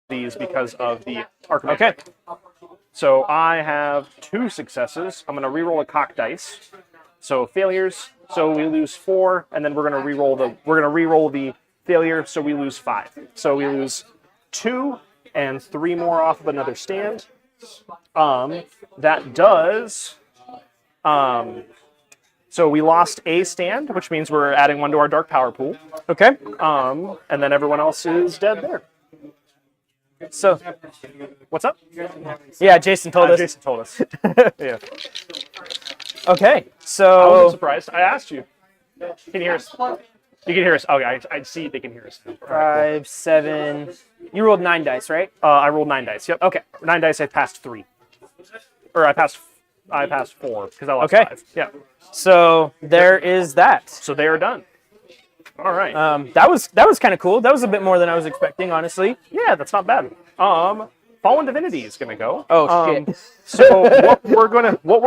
these because of the Archimage. Okay. So I have 2 successes. I'm going to reroll a cock dice. So failures. So we lose 4, and then we're going to reroll the failure. So we lose 5. So we lose 2 and 3 more off of another stand. That does. So we lost a stand, which means we're adding 1 to our dark power pool. Okay. And then everyone else is dead there. So, what's up? Yeah, Jason told us. Jason told us. Yeah. Okay, so I wasn't surprised. I asked you. Can you hear us? You can hear us. Okay, I see they can hear us. Right, 5, 7. You rolled 9 dice, right? I rolled 9 dice. Yep. Okay. 9 dice. I passed 3. Or I passed 4 because I lost 5. Yeah. So there is that. So they are done. All right. That was kind of cool. That was a bit more than I was expecting, honestly. Yeah, that's not bad. Fallen Divinity is gonna go. Oh shit. So what we're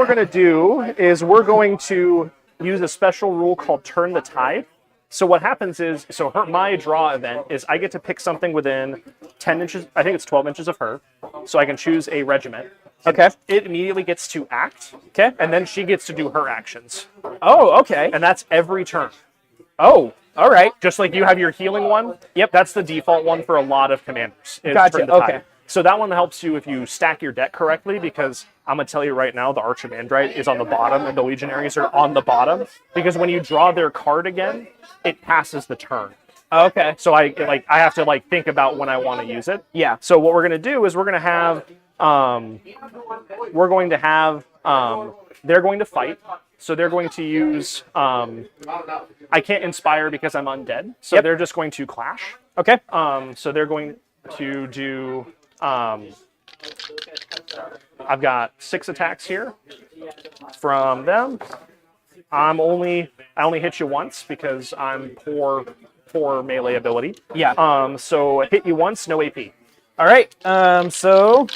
gonna do is we're going to use a special rule called Turn the Tide. So what happens is, my draw event is I get to pick something within 10 inches. I think it's 12 inches of her. So I can choose a regiment. Okay. It immediately gets to act. Okay. And then she gets to do her actions. Oh, okay. And that's every turn. Oh, all right. Just like you have your healing one. Yep. That's the default one for a lot of commanders. Gotcha. Okay. So that one helps you if you stack your deck correctly, because I'm going to tell you right now, the Archimandrite is on the bottom and the Legionaries are on the bottom, because when you draw their card again, it passes the turn. Okay. So I have to think about when I want to use it. Yeah. So what we're going to do is we're going to have they're going to fight. So they're going to use I can't inspire because I'm undead. So they're just going to clash. Okay. So they're going to do I've got 6 attacks here from them. I only hit you once because I'm poor melee ability. Yeah. So I hit you once, no AP. All right. So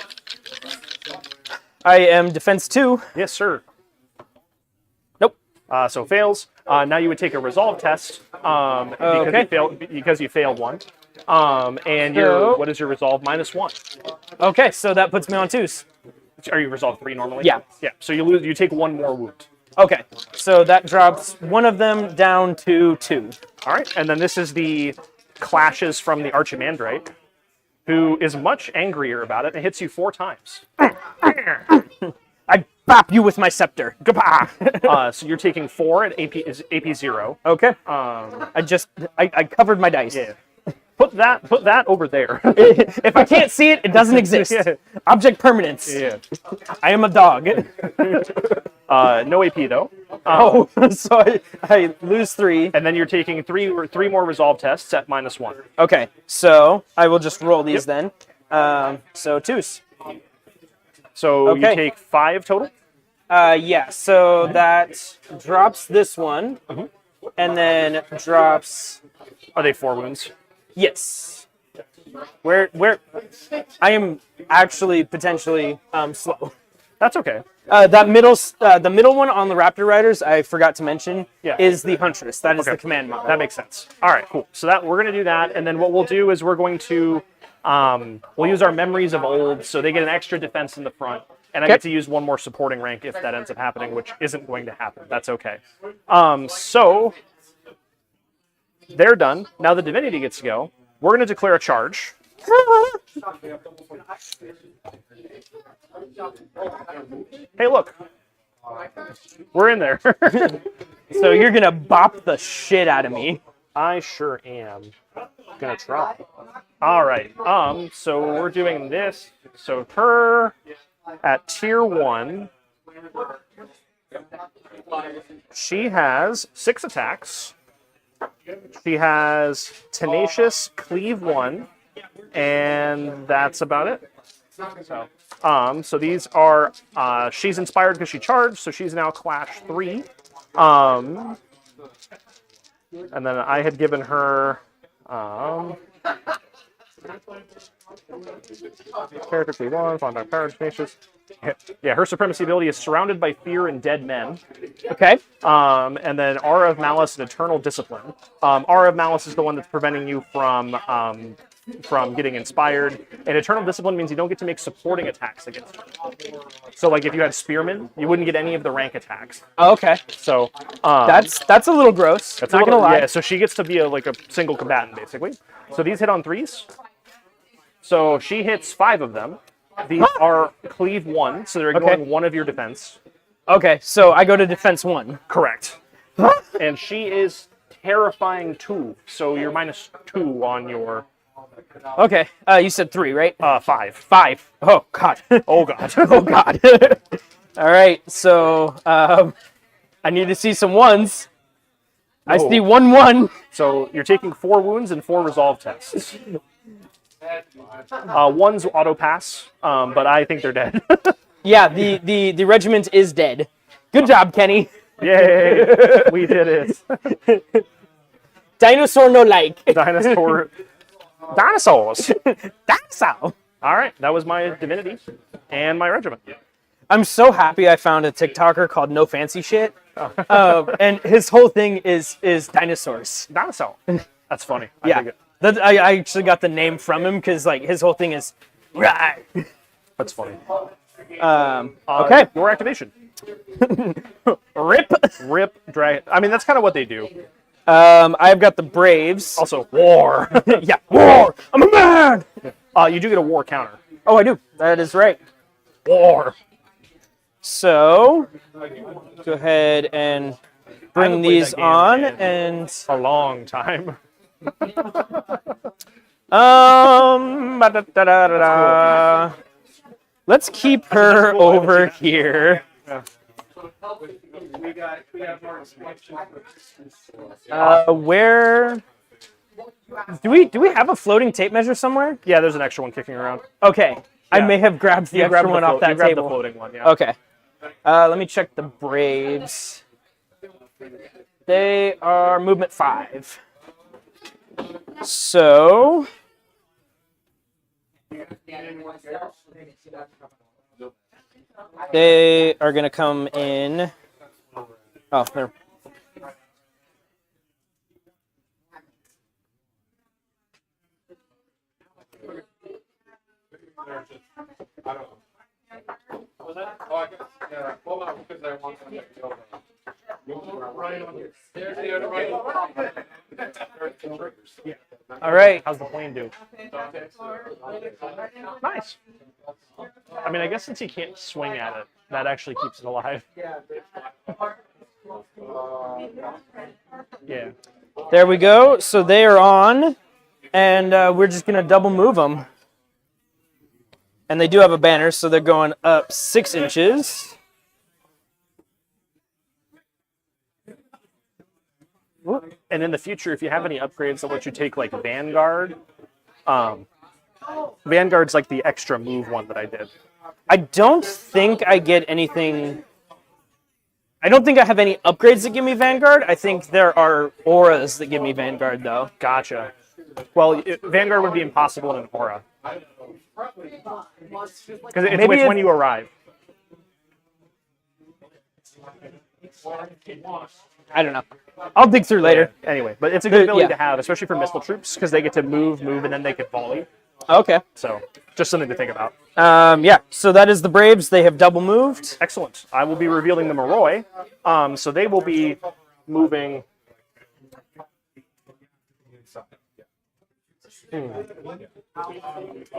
I am defense 2. Yes, sir. Nope. So fails. Now you would take a resolve test because you failed one. And what is your resolve? -1. Okay, so that puts me on 2s. Are you resolve 3 normally? Yeah. Yeah. So you take 1 more wound. Okay, so that drops one of them down to 2. All right, and then this is the clashes from the Archimandrite, who is much angrier about it and hits you 4 times. I bop you with my scepter. So you're taking 4 at AP 0. Okay. I covered my dice. Yeah. Put that over there. If I can't see it, it doesn't exist. Yeah. Object permanence. Yeah. I am a dog. No AP though. So I lose 3. And then you're taking 3 more resolve tests at -1. Okay, so I will just roll these then. So 2s. So you take 5 total? Yeah, so that drops this one, and then drops... Are they 4 wounds? Yes. Where I am actually potentially slow. That's okay. The middle one on the Raptor Riders, I forgot to mention, is the Huntress. That is the command model. That makes sense. All right, cool. So we're going to do that, and then what we'll do is we're going to we'll use our Memories of Old, so they get an extra defense in the front, and I get to use 1 more supporting rank if that ends up happening, which isn't going to happen. That's okay. So they're done. Now the Divinity gets to go. We're going to declare a charge. Hey, look. We're in there. So you're going to bop the shit out of me. I sure am. Gonna try. All right. So we're doing this. So her at tier 1, she has 6 attacks. She has Tenacious, Cleave 1, and that's about it. So these are, she's inspired because she charged, so she's now Clash 3. And then I had given her, character Cleave 1, Fond by Power, Tenacious. Yeah, her supremacy ability is Surrounded by Fear and Dead Men. Okay. And then Aura of Malice and Eternal Discipline. Aura of Malice is the one that's preventing you from from getting inspired. And Eternal Discipline means you don't get to make supporting attacks against her. So, like, if you had Spearman, you wouldn't get any of the rank attacks. Oh, okay. So that's a little gross. that's not gonna lie. Yeah, so she gets to be like a single combatant, basically. So these hit on 3s. So she hits 5 of them. These are cleave 1, so they're ignoring 1 of your defense. Okay, so I go to defense 1. Correct. And she is terrifying 2, so you're -2 on your... Okay, you said 3, right? 5. 5. Oh, God. Oh, God. Oh, God. All right, so I need to see some 1s. I see 1-1. So you're taking 4 wounds and 4 resolve tests. 1's auto pass, but I think they're dead. Yeah, the regiment is dead. Good job, Kenny. Yay! We did it. Dinosaur no like. Dinosaurs. Dinosaur. All right, that was my divinity and my regiment. I'm so happy I found a TikToker called No Fancy Shit. And his whole thing is dinosaurs. Dinosaur. That's funny. Yeah. I actually got the name from him because like his whole thing is right. That's funny. Okay. Your activation. Rip. Drag. I mean, that's kind of what they do. I've got the Braves. Also, war. Yeah, war. I'm a man. You do get a war counter. Oh, I do. That is right. War. So, go ahead and bring these on and a long time. Let's keep her over here. Where do we have a floating tape measure somewhere? Yeah, there's an extra one kicking around. Okay, yeah. I may have grabbed the extra one off that you grabbed table. The floating one, yeah. Okay. Let me check the Braves. They are movement 5. So they are going to come in. Oh, there. All right. How's the plane do? Nice. I mean, I guess since he can't swing at it, that actually keeps it alive. Yeah. There we go. So they are on, and we're just going to double move them. And they do have a banner, so they're going up 6 inches. And in the future, if you have any upgrades that let you take like Vanguard, Vanguard's like the extra move one that I did. I don't think I get anything. I don't think I have any upgrades that give me Vanguard. I think there are auras that give me Vanguard, though. Gotcha. Well, Vanguard would be impossible in an aura. Because it's when you arrive. I don't know. I'll dig through later. Yeah. Anyway, but it's a good ability to have, especially for missile troops, because they get to move, and then they can volley. Okay. So, just something to think about. Yeah, so that is the Braves. They have double moved. Excellent. I will be revealing the Moroi. So they will be moving...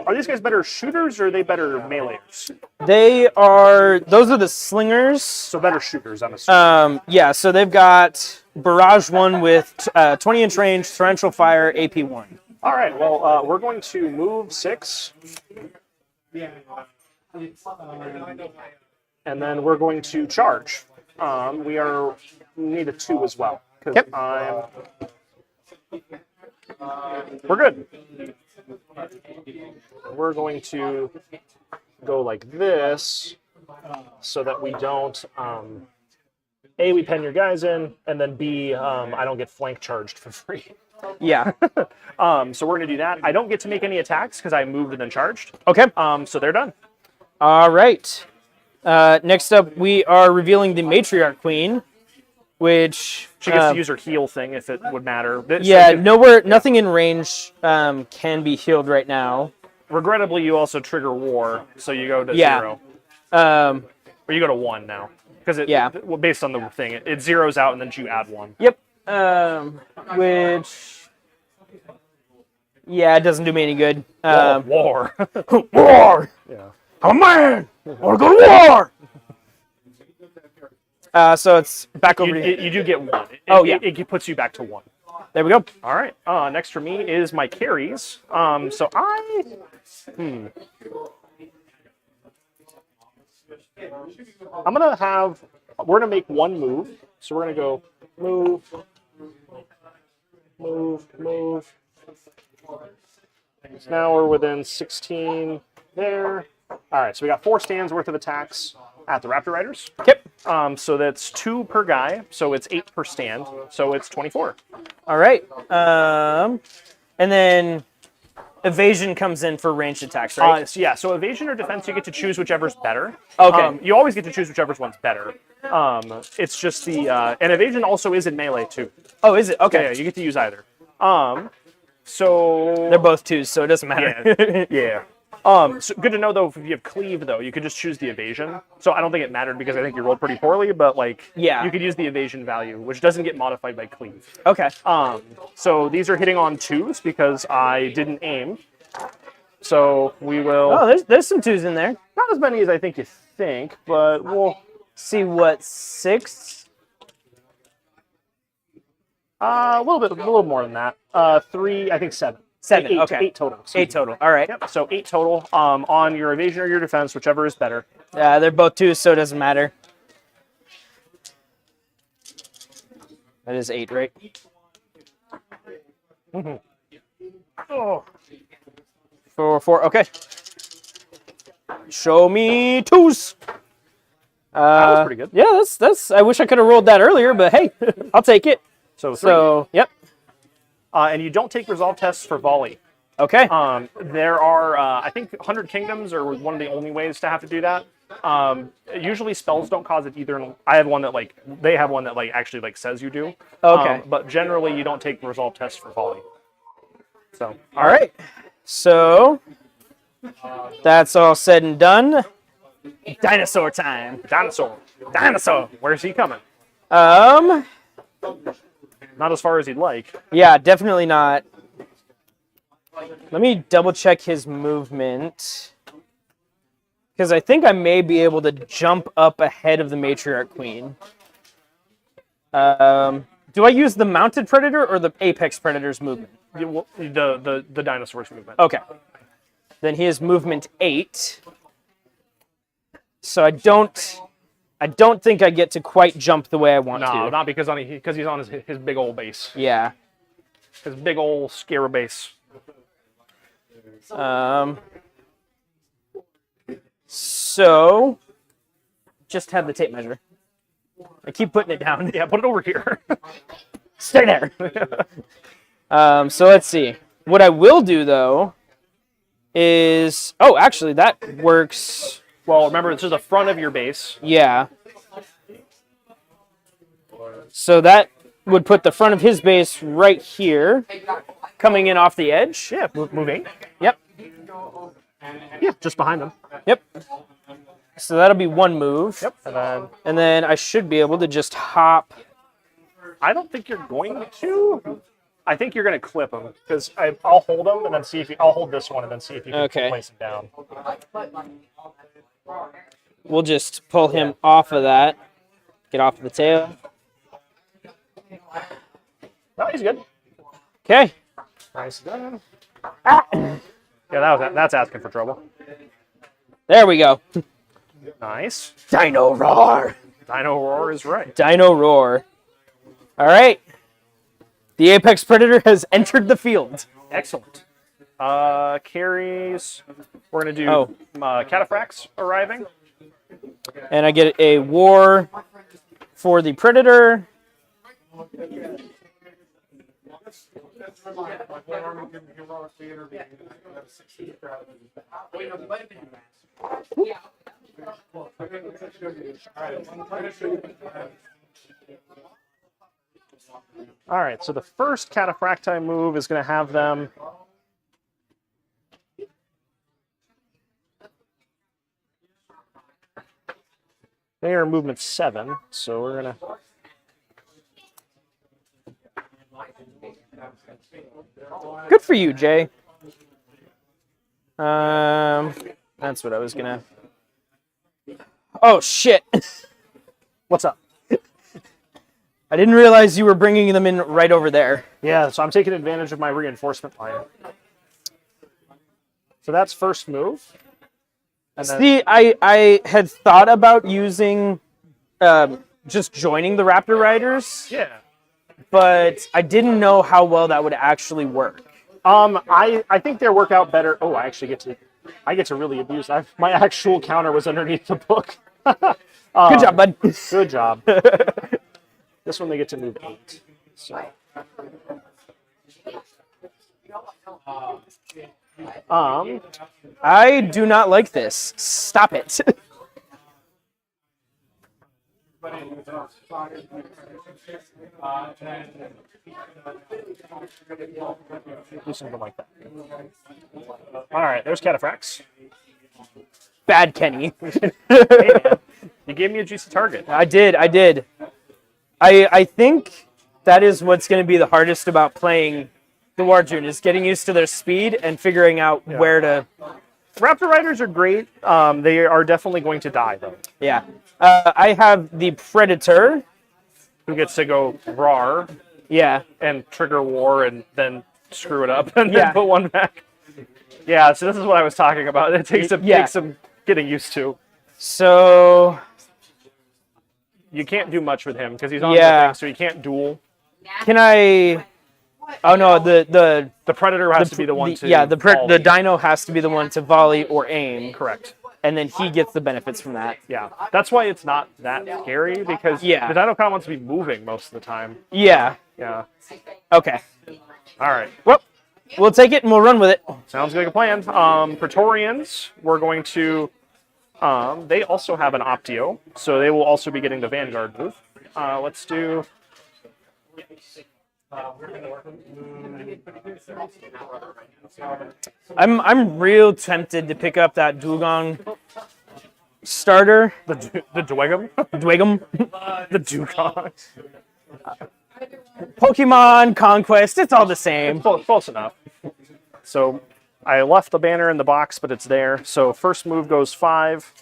Are these guys better shooters or are they better meleeers? Those are the slingers. So better shooters, I'm assuming. Yeah, so they've got Barrage 1 with 20-inch range, torrential fire, AP 1. All right, well, we're going to move 6. And then we're going to charge. We need a 2 as well. Yep. We're good. We're going to go like this so that we don't, A, we pen your guys in, and then B, I don't get flank charged for free. Yeah. So we're going to do that. I don't get to make any attacks because I moved and then charged. Okay. So they're done. All right. Next up, we are revealing the Matriarch Queen. which She gets to use her heal thing if it would matter. yeah, nothing in range can be healed right now. Regrettably, you also trigger war, so you go to Yeah. 0. Um, Or you go to 1 now. Because Yeah. based on the thing, it zeroes out and then you add 1. yep. Which, yeah, it doesn't do me any good. War. War! Yeah. I'm a man! I want to go to war! So it's back over to you. You do get 1. It puts you back to 1. There we go. All right. Next for me is my carries. So I'm gonna have. We're gonna make 1 move. So we're gonna go move, move, move. So now we're within 16 there. All right. So we got 4 stands worth of attacks at the Raptor Riders. Yep. So that's 2 per guy. So it's 8 per stand. So it's 24. All right. And then evasion comes in for ranged attacks, right? So evasion or defense, you get to choose whichever's better. Okay. You always get to choose whichever's one's better. It's just the and evasion also is in melee too. Oh, is it? Okay. Yeah, you get to use either. So They're both 2s, so it doesn't matter. yeah. So good to know though. If you have cleave though, you could just choose the evasion. So I don't think it mattered because I think you rolled pretty poorly. But like, Yeah. you could use the evasion value, which doesn't get modified by cleave. Okay. So these are hitting on 2s because I didn't aim. So we will. Oh, there's some 2s in there. Not as many as I think you think, but we'll See what, 6? a little more than that. 3, I think 7. 7. 8, Okay. 8 total. 8 total. All right. Yep. So 8 total. On your evasion or your defense, whichever is better. They're both 2s, so it doesn't matter. That is 8, right? Oh. 4. Okay. Show me 2s. That was pretty good. Yeah, that's. I wish I could have rolled that earlier, but hey, I'll take it. So 3. So, yep. And you don't take resolve tests for volley. Okay. There are, I think, 100 Kingdoms are one of the only ways to have to do that. Usually spells don't cause it either. And I have one that they have one that actually says you do. Okay. But generally you don't take resolve tests for volley. So All right. So that's all said and done. Dinosaur time. Dinosaur. Where's he coming? Um. Not as far as he'd like. Yeah, definitely not. Let me double check his movement. Because I think I may be able to jump up ahead of the Matriarch Queen. Do I use the Mounted Predator or the Apex Predator's movement? The dinosaur's movement. Okay. Then he has movement 8. So I don't think I get to quite jump the way I want to. No, not because he's on his big old base. Yeah. His big old Scara base. So just have the tape measure. I keep putting it down. Yeah, put it over here. Stay there. So let's see. What I will do though is, oh, actually that works. Well, remember this is the front of your base. Yeah. So that would put the front of his base right here, coming in off the edge. Yeah, moving. Yep. Yeah, just behind them. Yep. So that'll be 1 move. Yep. And then I should be able to just hop. I don't think you're going to. I think you're going to clip him because I'll hold him and then see if I'll hold this one and then see if you can place him down. We'll just pull him off of that. Get off of the tail. No, he's good. Okay. Nice done. Ah. Yeah, that's asking for trouble. There we go. Nice. Dino roar. Dino roar is right. Dino roar. All right. The Apex Predator has entered the field. Excellent. Carries. We're going to do Cataphracts arriving. And I get a war for the Predator. All right, so the first Cataphracti move is going to have them. They are movement 7, so we're going to. Good for you, Jay. That's what I was gonna. Oh shit! What's up? I didn't realize you were bringing them in right over there. Yeah, so I'm taking advantage of my reinforcement line. So that's first move. And then, See, I had thought about using, just joining the Raptor Riders, yeah. but I didn't know how well that would actually work. I think they work out better. Oh, I get to really abuse. My actual counter was underneath the book. Good job, bud. Good job. This one they get to move 8. So. I do not like this. Stop it. Do something like that. All right, there's Cataphracts. Bad Kenny. Hey, man, you gave me a juicy target. I did. I think that is what's going to be the hardest about playing the Warjune, is getting used to their speed and figuring out where to... Raptor Riders are great. They are definitely going to die, though. Yeah. I have the Predator. Who gets to go roar Yeah. and trigger war and then screw it up and then Yeah. put one back. Yeah, so this is what I was talking about. It takes some getting used to. So... You can't do much with him because he's on Yeah. the thing, so you can't duel. Can I... Oh, no, the Predator has to be the one to the volley. Dino has to be the one to volley or aim. Correct. And then he gets the benefits from that. Yeah, that's why it's not that scary because the Dino Con wants to be moving most of the time. Yeah. Yeah. Okay. All right. Well, we'll take it and we'll run with it. Sounds like a plan. Praetorians, we're going to... they also have an Optio, so they will also be getting the Vanguard move. Let's do... I'm real tempted to pick up that Dugong starter. The Dwegum? Dwigum. The Dugong. Pokemon, Conquest, it's all the same. Close enough. So I left the banner in the box, but it's there. So first move goes 5.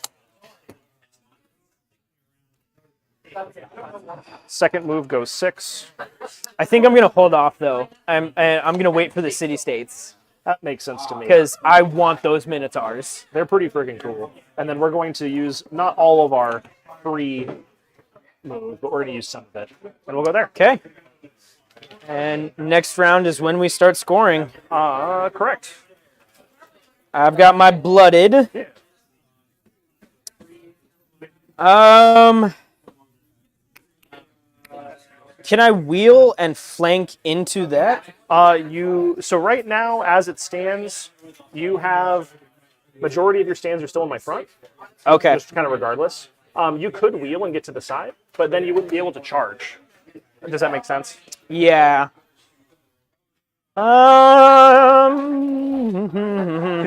Second move goes 6. I think I'm gonna hold off though. I'm gonna wait for the city states That makes sense to me. because I want those Minotaurs. They're pretty freaking cool. And then we're going to use not all of our free moves, but we're going to use some of it. And we'll go there. Okay. And next round is when we start scoring. Correct. I've got my blooded. Yeah. Can I wheel and flank into that? So right now, as it stands, you have majority of your stands are still in my front. Okay. Just kind of regardless. You could wheel and get to the side, but then you wouldn't be able to charge. Does that make sense? Yeah. Because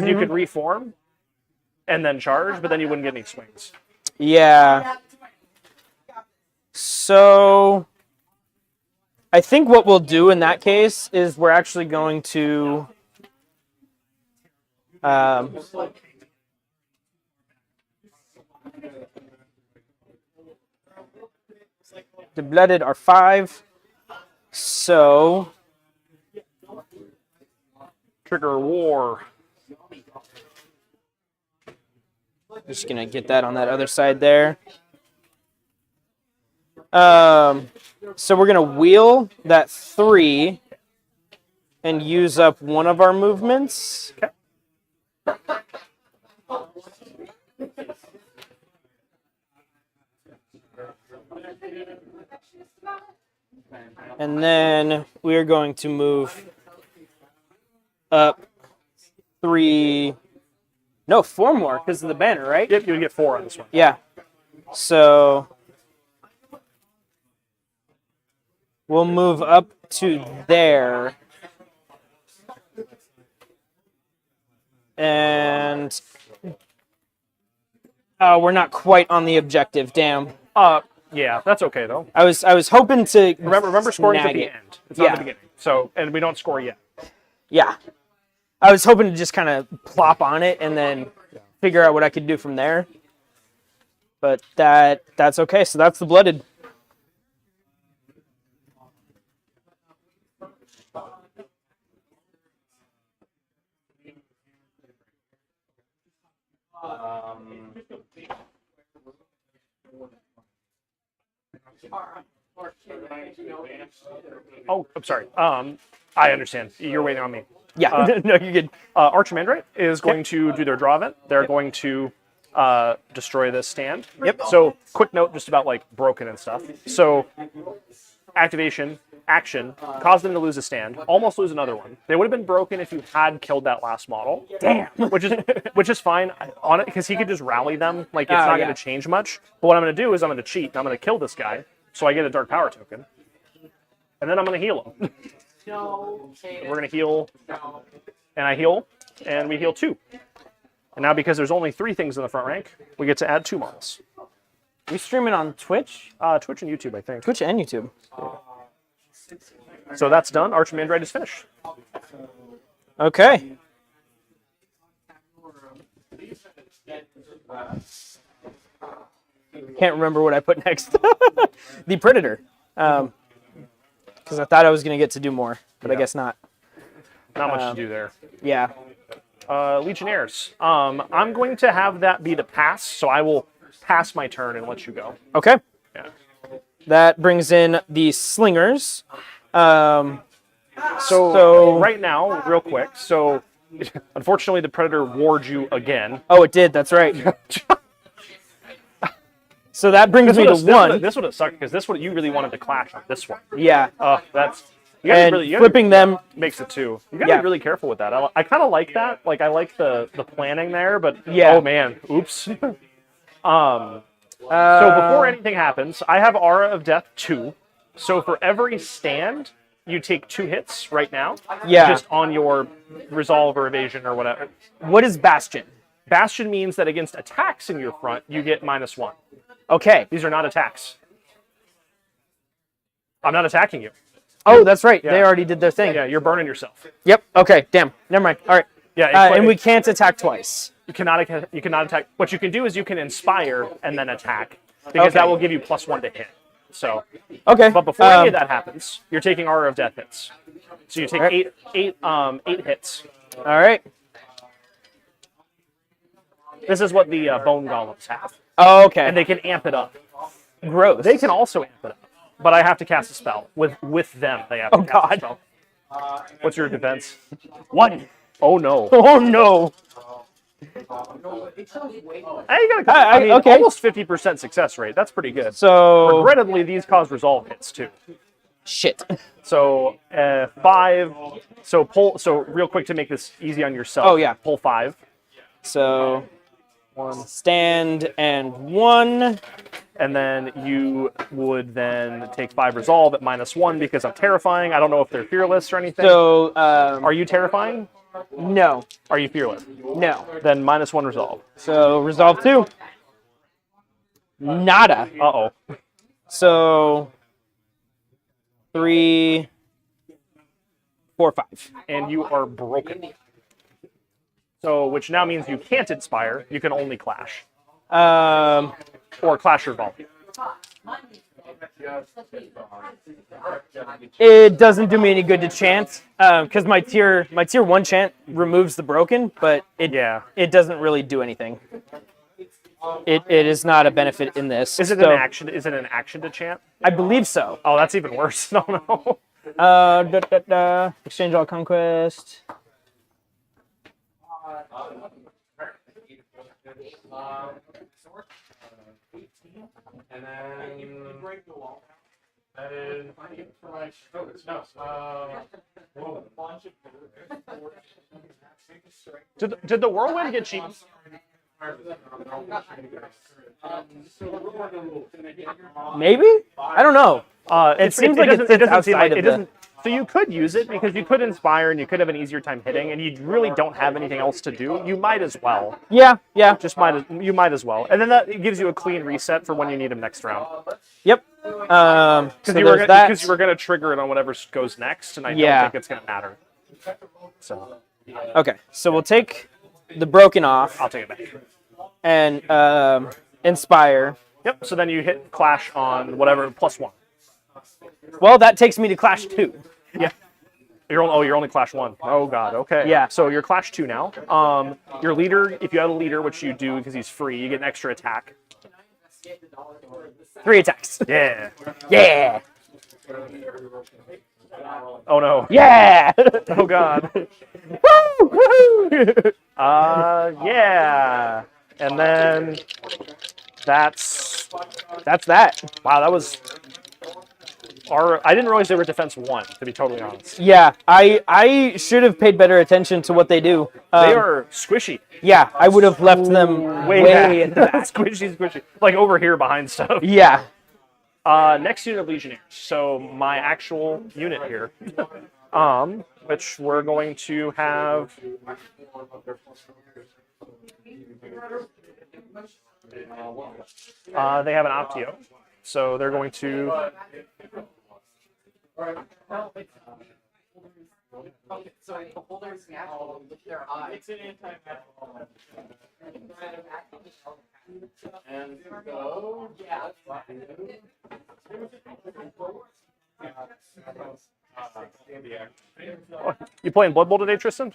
you could reform and then charge, but then you wouldn't get any swings. Yeah. So I think what we'll do in that case is we're actually going to the blooded are 5. So Trigger war. just gonna get that on that other side there. So we're gonna wheel that 3 and use up one of our movements. Okay. And then we are going to move up 3. No, 4 more because of the banner, right? Yep, you would get 4 on this one. Yeah. So We'll move up to there. And we're not quite on the objective. Damn. Yeah, that's okay though. I was hoping to Remember scoring at snag the it. end. It's not Yeah. the beginning. So, and we don't score yet. Yeah. I was hoping to just kind of plop on it and then figure out what I could do from there. But that's okay. So that's the blooded. Oh, I'm sorry. I understand. You're waiting on me. Yeah. No, you're good. Archimandrite is going to do their draw event. They're going to destroy this stand. Yep. So, quick note just about like broken and stuff. So, activation, action, caused them to lose a stand, almost lose another one. They would have been broken if you had killed that last model. Damn. Which is fine on it because he could just rally them. Like it's not yeah. going to change much. But what I'm going to do is I'm going to cheat. And I'm going to kill this guy, so I get a dark power token, and then I'm going to heal him. We're going to heal, and I heal, and we heal 2. And now because there's only 3 things in the front rank, we get to add 2 models. We stream it on Twitch? Twitch and YouTube, I think. Twitch and YouTube. So that's done. Archimandrite is finished. Okay. Can't remember what I put next. The Predator. Because I thought I was going to get to do more, but I guess not. Not much to do there. Yeah. Legionnaires. I'm going to have that be the pass, so I will pass my turn and let you go. Okay. Yeah. That brings in the Slingers. So right now, real quick, so unfortunately the Predator warred you again. Oh, it did. That's right. So that brings me to 1. This would have sucked because this would you really wanted to clash on this one. Yeah. That's you gotta And really, you flipping them. makes it 2. You gotta Yeah. be really careful with that. I kind of like that. Like I like the planning there, but Yeah. oh man, oops. So before anything happens, I have Aura of Death 2. So for every stand, you take 2 hits right now. Yeah. Just on your resolve or evasion or whatever. What is Bastion? Bastion means that against attacks in your front, you get -1. Okay. These are not attacks. I'm not attacking you. Oh, that's right. They Yeah. already did their thing. Yeah, you're burning yourself. Yep. Okay. Damn. Never mind. All right. Yeah, And we can't attack twice. you cannot attack. What you can do is you can inspire and then attack because Okay. that will give you +1 to hit. So, Okay. but before any of that happens, you're taking Aura of Death hits. So you take Alright. eight hits. All right. This is what the bone golems have, Oh, okay. and they can amp it up. Gross. They can also amp it up, but I have to cast a spell with them. They have to cast God. a spell. What's your defense? 1. Oh no! Oh no. Hey, you got okay. almost 50% success rate. That's pretty good. So Regrettably, these cause resolve hits too. shit. So 5. So pull. So real quick to make this easy on yourself. Oh, yeah. Pull 5. So 1 stand and 1. And then you would then take 5 resolve at -1 because I'm terrifying. I don't know if they're fearless or anything. So Are you terrifying? no. Are you fearless? No. Then -1 resolve. So resolve 2. Nada. Uh-oh. So 3, 4, 5. And you are broken. So, which now means you can't inspire. You can only clash. Or clash revolve. It doesn't do me any good to chant because my tier 1 chant removes the broken, but it doesn't really do anything. It is not a benefit in this. Is it So, an action? Is it an action to chant? I believe so. Oh, that's even worse. No. Exchange all conquest. And then that is Did the whirlwind get cheap? Maybe? I don't know. It seems like it sits outside of the... So you could use it because you could inspire and you could have an easier time hitting, and you really don't have anything else to do. You might as well. Yeah, yeah. You might as well, and then that gives you a clean reset for when you need him next round. Yep. Because you were gonna trigger it on whatever goes next, and I don't think it's gonna matter. So. Okay, so we'll take the broken off. I'll take it back. And inspire. Yep. So then you hit clash on whatever +1. Well, that takes me to clash 2. Yeah. You're only clash 1. Oh god. Okay. Yeah. So you're clash 2 now. Your leader, if you have a leader, which you do because he's free, you get an extra attack. 3 attacks. Yeah. Yeah. Oh no. Yeah. Oh god. Woo! Yeah. And then that's that. Wow, that was I didn't realize they were defense 1, to be totally honest. Yeah, I should have paid better attention to what they do. They are squishy. Yeah, I would have left them way in the back. Squishy. Like over here behind stuff. Yeah. Next unit of Legionnaires. So my actual unit here, which we're going to have. They have an Optio, so they're going to. So the holders natural with their eyes. It's an anti-magic. And go. Yeah. You playing Blood Bowl today, Tristan?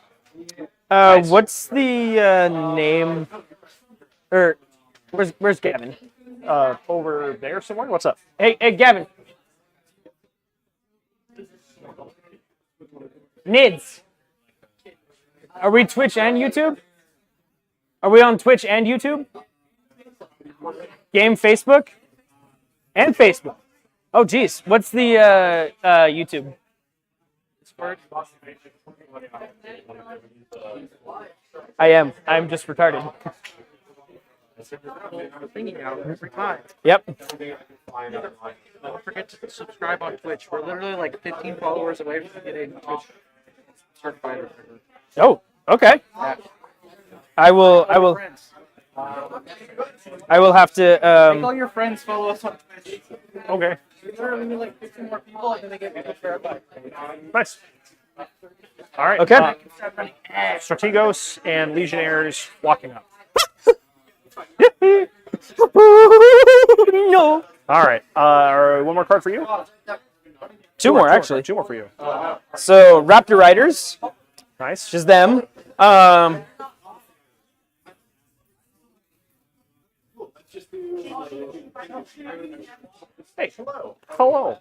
What's the name? Or where's Gavin? Over there somewhere. What's up? Hey, Gavin. Nids. Are we Twitch and YouTube? Are we on Twitch and YouTube? Game Facebook? And Facebook. Oh, geez. What's the YouTube? I am. I'm just retarded. Every time. Yep. Don't forget to subscribe on Twitch. We're literally like 15 followers away from getting Twitch certified. Oh, okay. Yeah. I will have to Make all your friends follow us on Twitch. Okay. We literally need like 15 more people and then they get people verified. Nice. All right. Okay. Strategos and Legionnaires walking up. No. All right. One more card for you. Two more, actually. 2 more for you. So Raptor Riders, Nice. just them. Hey. Hello. Hello.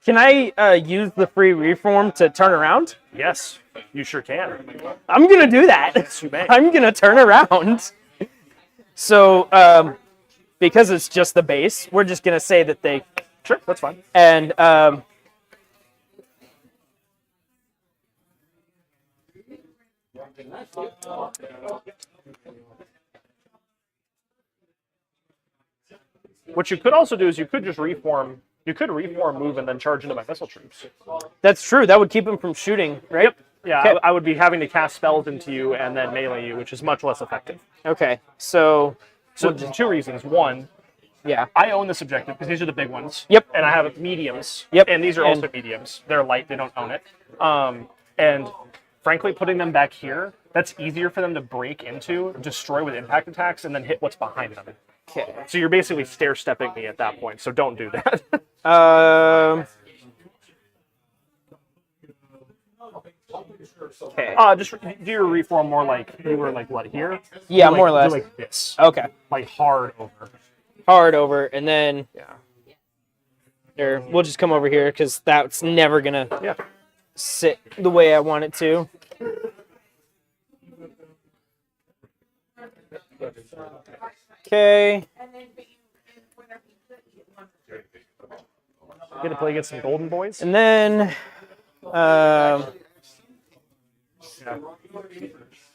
Can I use the free reform to turn around? Yes, you sure can. I'm gonna do that. Yes, you may. I'm gonna turn around. So, because it's just the base, we're just gonna say that they. Sure, that's fine. And What you could also do is you could just reform. You could reform, move, and then charge into my missile troops. that's true. That would keep them from shooting, right? Yep. Yeah, Okay. I would be having to cast spells into you and then melee you, which is much less effective. Okay. So. So there's 2 reasons. One, Yeah. I own this objective because these are the big ones. Yep. And I have mediums. Yep. And these are And- also mediums. They're light. They don't own it. And frankly, putting them back here, that's easier for them to break into, destroy with impact attacks, and then hit what's behind them. Okay. So you're basically stair-stepping me at that point. So don't do that. Okay. Just do your reform more like you were like what here? Yeah, Do more or less. Do like this, Okay. like hard over. Hard over, and then Yeah. there. We'll just come over here because that's never gonna Yeah. sit the way I want it to. Okay. Get to play against some golden boys. And then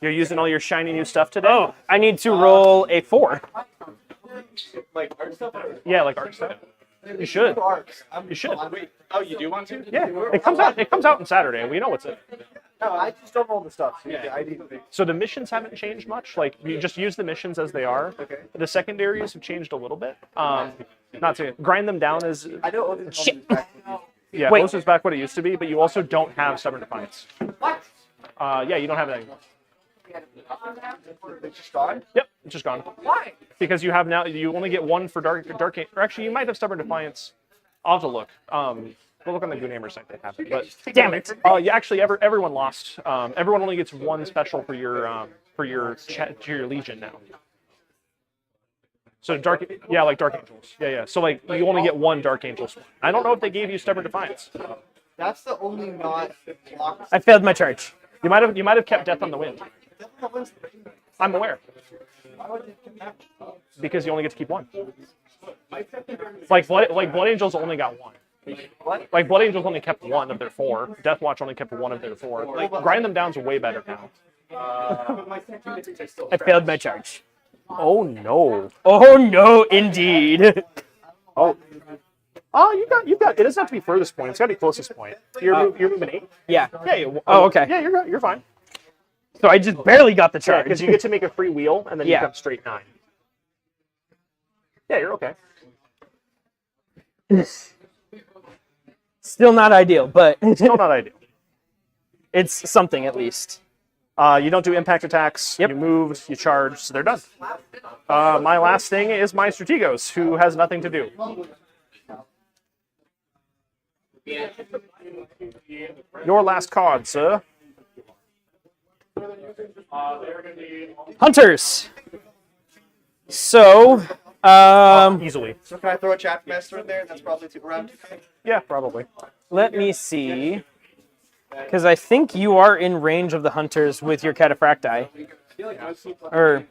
You're using all your shiny new stuff today? Oh, I need to roll a 4. Yeah, like art stuff. You should. You should. Oh, you do want to? Yeah, it comes out. It comes out on Saturday. We know what's it. No, I just don't roll the stuff. So I need to. So the missions haven't changed much. Like you just use the missions as they are. Okay. The secondaries have changed a little bit. Not to grind them down is I know Odin's back with you. yeah. Wait. Most is back what it used to be, but you also don't have Stubborn Defiance. What? Yeah, you don't have it anymore. It's just gone? Yep, it's just gone. Why? Because you have now. You only get one for dark. Or actually, you might have Stubborn Defiance. I'll have to look. We'll look on the Goonhammer site. They have it. But Damn it. yeah, actually, everyone lost. Everyone only gets one special for your Legion now. So Dark, yeah, like Dark Angels. Yeah. So like you only get one Dark Angel sword. I don't know if they gave you Stubborn Defiance. That's the only not block. I failed my charge. You might have kept Death on the Wind. I'm aware. Because you only get to keep one. Like Blood Angels only got one. What? Like Blood Angels only kept one of their 4. Death Watch only kept one of their 4. Like grind them down's way better now. I failed my charge. Oh no. Oh no, indeed. Oh. You've got. It doesn't have to be furthest point. It's got to be closest point. You're moving 8. Yeah. Yeah. Oh, okay. Yeah, you're fine. So I just barely got the Yeah, charge. because you get to make a free wheel and then Yeah. you come straight 9. Yeah, you're okay. Still not ideal, but Still not ideal. it's something at least. You don't do impact attacks. Yep. You move, you charge, so they're done. My last thing is my Strategos, who has nothing to do. Your last card, sir. Hunters. So, Easily. So can I throw a chapter master in there? That's probably around. Yeah, probably. let me see. Because I think you are in range of the hunters with your cataphracti. Or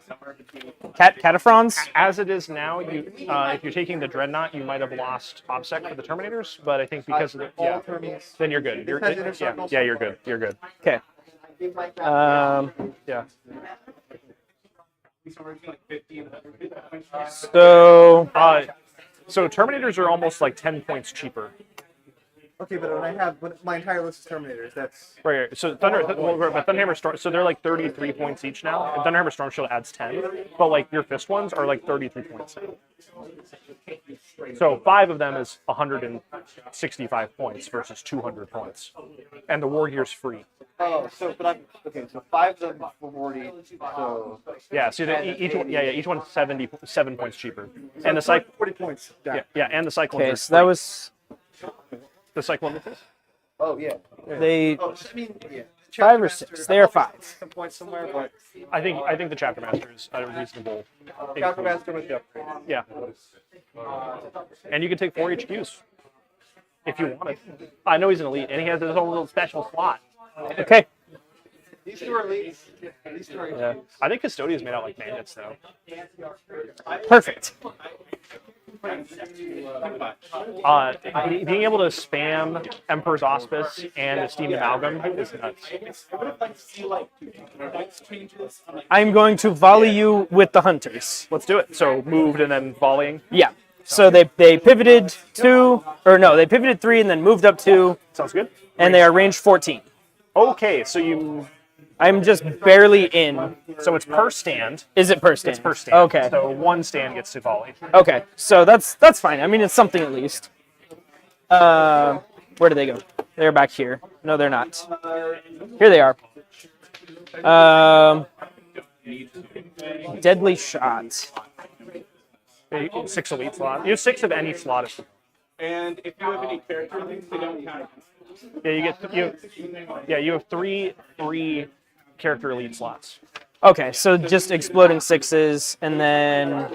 cataphrons? As it is now, you if you're taking the Dreadnought, you might have lost OBSEC for the Terminators, but I think because of the, yeah, then you're good. You're, This has inner circles. yeah, you're good. You're good. Okay. Yeah. So, So Terminators are almost like 10 points cheaper. Okay, but when my entire list is Terminators, that's Right. So Thunderhammer Storm. So they're like 33 points each now. And Thunderhammer Storm Shield adds 10, but like your fist ones are like 33 points now. So 5 of them is 165 points versus 200 points, and the War Gear's free. so. But I'm okay. So 5 of them for 40. So Yeah. So each one's 77 points cheaper, and the 40 points. Down. and the Cyclones. okay, are so that free. was The Cyclone Mythos? Oh yeah. they Oh, I mean yeah. 5 or 6. They are 5. Some points somewhere, but I think the Chapter Master is a reasonable. chapter master with the upgrade. Yeah. And you can take 4 HQs if you want it. I know he's an elite, and he has his own little special slot. Okay. These two are elites. These two are Yeah. I think Custodians made out like bandits, though. Perfect. Being able to spam Emperor's Auspice and Esteemed Amalgam is nuts. I'm going to volley you with the hunters. Let's do it. So moved and then volleying. Yeah. So they pivoted 2, or no, they pivoted 3 and then moved up 2, Sounds good. and they are range 14. Okay, so you. I'm just barely in. So it's per stand. Is it per stand? It's per stand. Okay. So 1 stand gets to volley. Okay. So that's fine. I mean, it's something at least. Where do they go? They're back here. No, they're not. Here they are. Deadly shot. 6 elite slot. You have 6 of any slot. And if you have any character links, they don't count. Yeah, you have 3 free character elite slots. Okay, so just exploding 6s, and then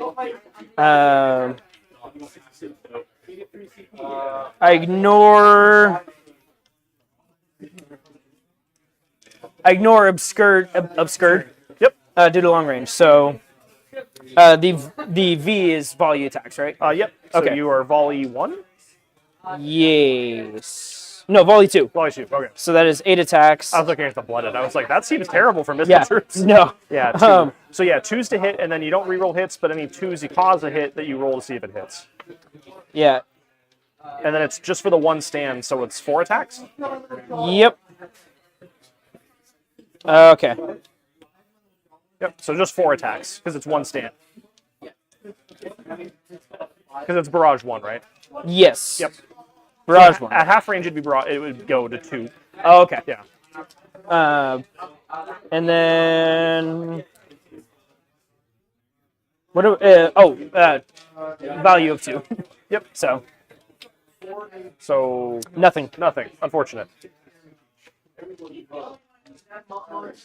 I ignore obscured. Yep. Due to long range. So the V is volley attacks, right? Yep. So Okay. you are volley 1. Yes. No, volley 2. Volley 2. Okay. So that is 8 attacks. I was looking at the blooded. I was like, that seems terrible for missile Yeah. troops. No. Yeah, 2. So yeah, 2s to hit, and then you don't reroll hits, but any 2s you cause a hit that you roll to see if it hits. Yeah. And then it's just for the 1 stand, so it's 4 attacks? Yep. Okay. Yep, so just 4 attacks, because it's 1 stand. Because it's Barrage 1, right? Yes. Yep. Barrage 1. At half range, it would go to 2. Oh, okay. Yeah. And then what? Value of 2. Yep. So Nothing. nothing. Unfortunate.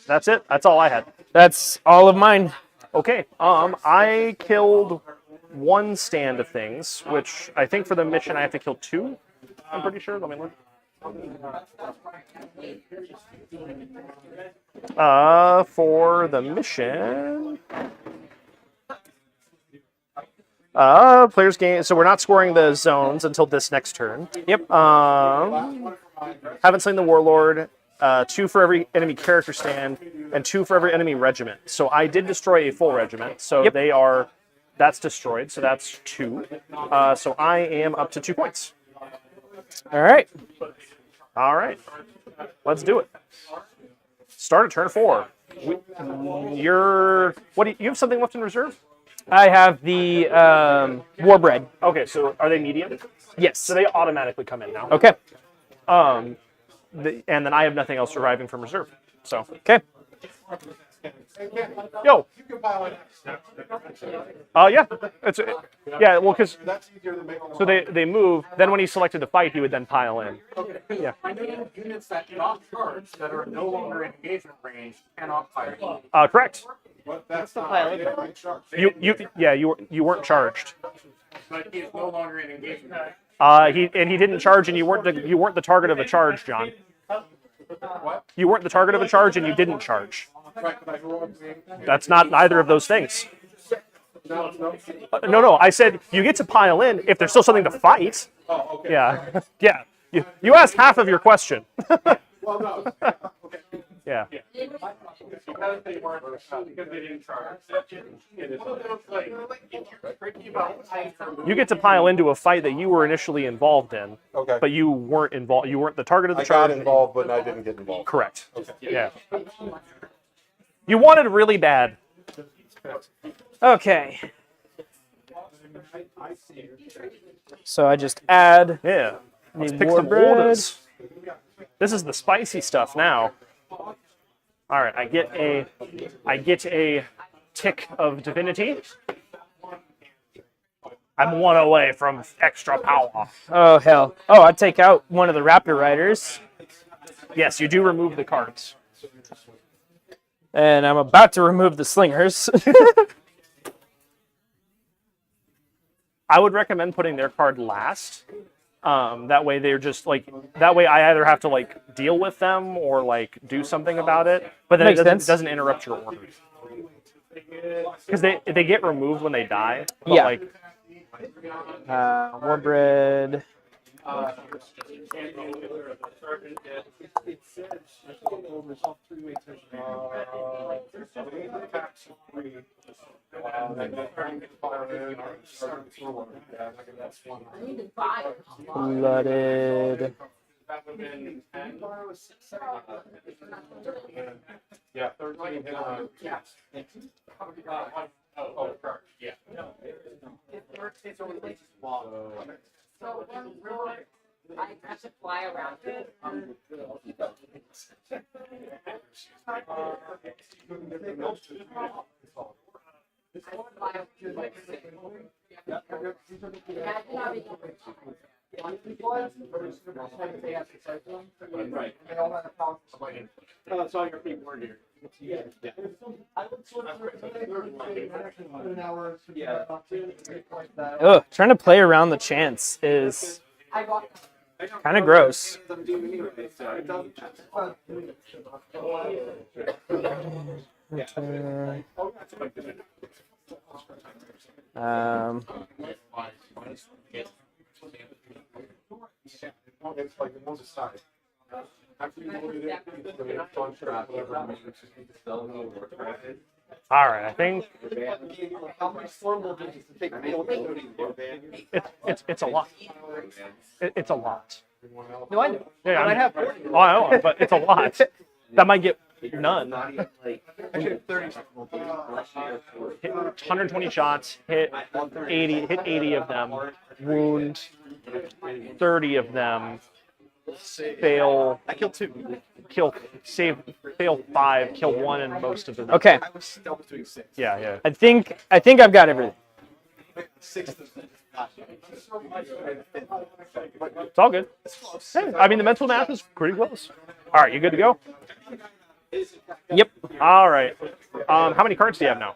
That's it. That's all I had. That's all of mine. Okay. I killed 1 stand of things, which I think for the mission I have to kill 2. I'm pretty sure. Let me look. For the mission. Players gain. So we're not scoring the zones until this next turn. Yep. Haven't slain the warlord. 2 for every enemy character stand, and 2 for every enemy regiment. So I did destroy a full regiment. So Yep. that's destroyed. So that's 2. So I am up to 2 points. All right. All right, let's do it. Start at turn 4. You have something left in reserve? I have the Warbread. Okay, so are they medium? Yes. So they automatically come in now. Okay. And then I have nothing else surviving from reserve. So Okay. yo. Yeah. Yeah. Well, because so they move. Then when he's selected to fight, he would then pile in. Yeah. Units that not charge that are no longer in engagement range cannot fire. Correct. But that's not You weren't charged. But he is no longer in engagement range. He didn't charge, and you weren't the target of a charge, John. What? You weren't the target of a charge, and you didn't charge. Right, but I rolled That's not either of those things. no. No. I said you get to pile in if there's still something to fight. Oh, okay. Yeah. Yeah. You asked half of your question. Well, no. Okay. Yeah. Because they weren't, because they didn't charge. It is like, if you're tricky about You get to pile into a fight that you were initially involved in, Okay. but you weren't involved. You weren't the target of the I charge. got involved, but I didn't get involved. Correct. Okay. Yeah. You wanted really bad. Okay. So I just add Yeah. Let's the pick some Warbread. orders. This is the spicy stuff now. All right, I get a tick of divinity. I'm 1 away from extra power. Oh hell. Oh, I take out one of the Raptor Riders, Yes, you do remove the cards. and I'm about to remove the Slingers. I would recommend putting their card last. That way they're just like that way I either have to like deal with them or like do something about it. But then Makes it sense. doesn't interrupt your order. Because they get removed when they die. But Yeah. like Warbread. Blooded. Yeah, 13. Oh, correct. Yeah. I have to fly around it. Right. It's all your keyboard here. Ugh, trying to play around the chance is kind of gross. It's like it wants to side. After you loaded it, it's going to contract whatever makes it. All right, I think How many storm will to take field goal? it's a lot. It's a lot. No, I know. Yeah, And I I'm- have 40. Oh, I know, but it's a lot. That might get none. Actually, 30. Hit 120 shots, hit 80 of them, wound 30 of them, fail, I killed 2. fail 5, kill 1 in most of them. Okay. I was doing 6. Yeah. I think I've got everything. 6 of them. It's all good. Hey, I mean, the mental math is pretty close. All right, you good to go? Yep. All right. How many cards do you have now?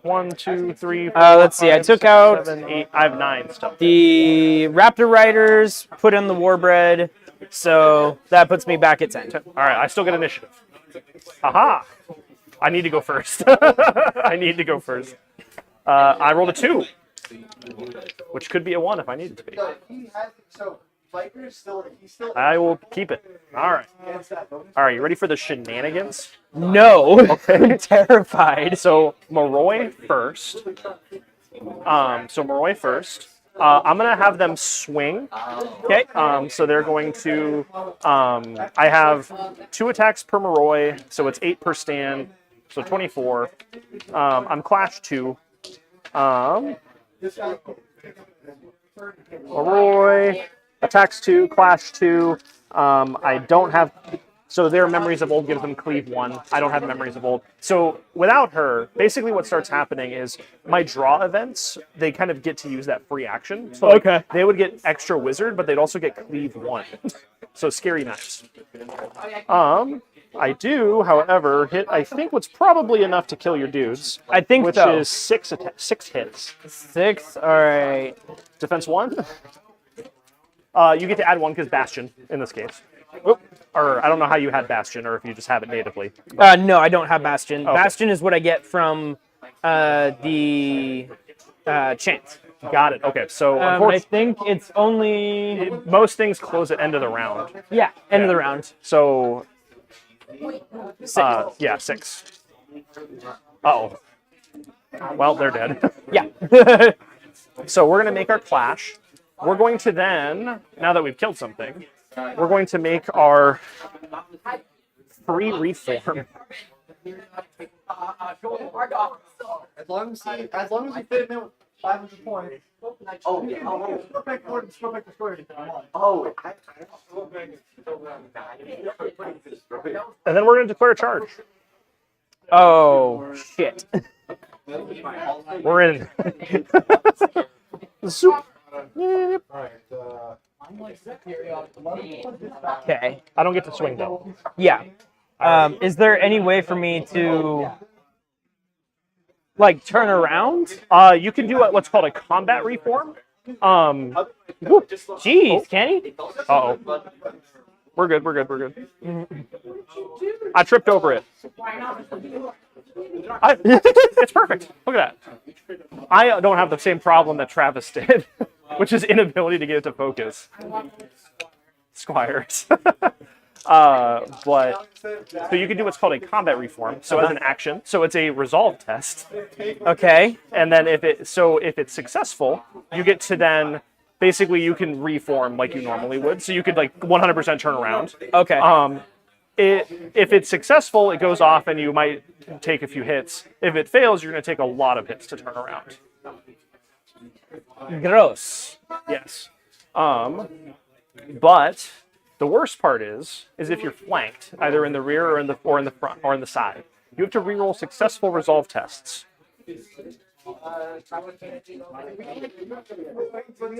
1, 2, 3, 4, Let's see. I 5, took 6, out 7, 8. I have 9 still. the Raptor Riders, put in the Warbread, so that puts me back at 10. All right, I still get initiative. Aha! I need to go first. I need to go first. I rolled a 2, which could be a 1 if I need it to be. He has so Viper's still. He's still. I will keep it. All right. All right, you ready for the shenanigans? No. I'm terrified. So Moroi first. I'm gonna have them swing. Okay. So they're going to. I have 2 attacks per Moroi, so it's 8 per stand, so 24. I'm clash 2. Moroi attacks 2, clash 2. I don't have. So their memories of old gives them cleave 1. I don't have memories of old. So without her, basically what starts happening is my draw events, they kind of get to use that free action. So Okay. they would get extra wizard, but they'd also get cleave 1. So scary nice. I do, however, hit I think what's probably enough to kill your dudes. I think which so. is 6 hits. 6. All right. Defense 1. You get to add 1 because Bastion in this case. Oop. Or I don't know how you had Bastion, or if you just have it natively. No, I don't have Bastion. Okay. Bastion is what I get from the chance. Got it. Okay, so I unfortunately, think it's only most things close at end of the round. end of the round. So 6. yeah, 6. Uh-oh. Well, they're dead. Yeah. So we're going to make our clash. We're going to then, now that we've killed something, we're going to make our free reform. As long as you fit him in with 500 points. Oh, yeah. Oh, And then we're going to declare a charge. Oh shit. We're in. Soup. Okay. I don't get to swing, though. Yeah. Is there any way for me to like turn around? You can do what's called a combat reform. Jeez, Kenny. Uh-oh. We're good. I tripped over it. It's perfect. Look at that. I don't have the same problem that Travis did, which is inability to get it to focus. Squires. But so you can do what's called a combat reform. So as an action, so it's a resolve test. Okay. And then if it's successful, you get to then basically you can reform like you normally would. So you could like 100% turn around. Okay. If it's successful, it goes off and you might take a few hits. If it fails, you're going to take a lot of hits to turn around. Gross. Yes. But the worst part is if you're flanked, either in the rear or in the front or in the side. You have to reroll successful resolve tests. So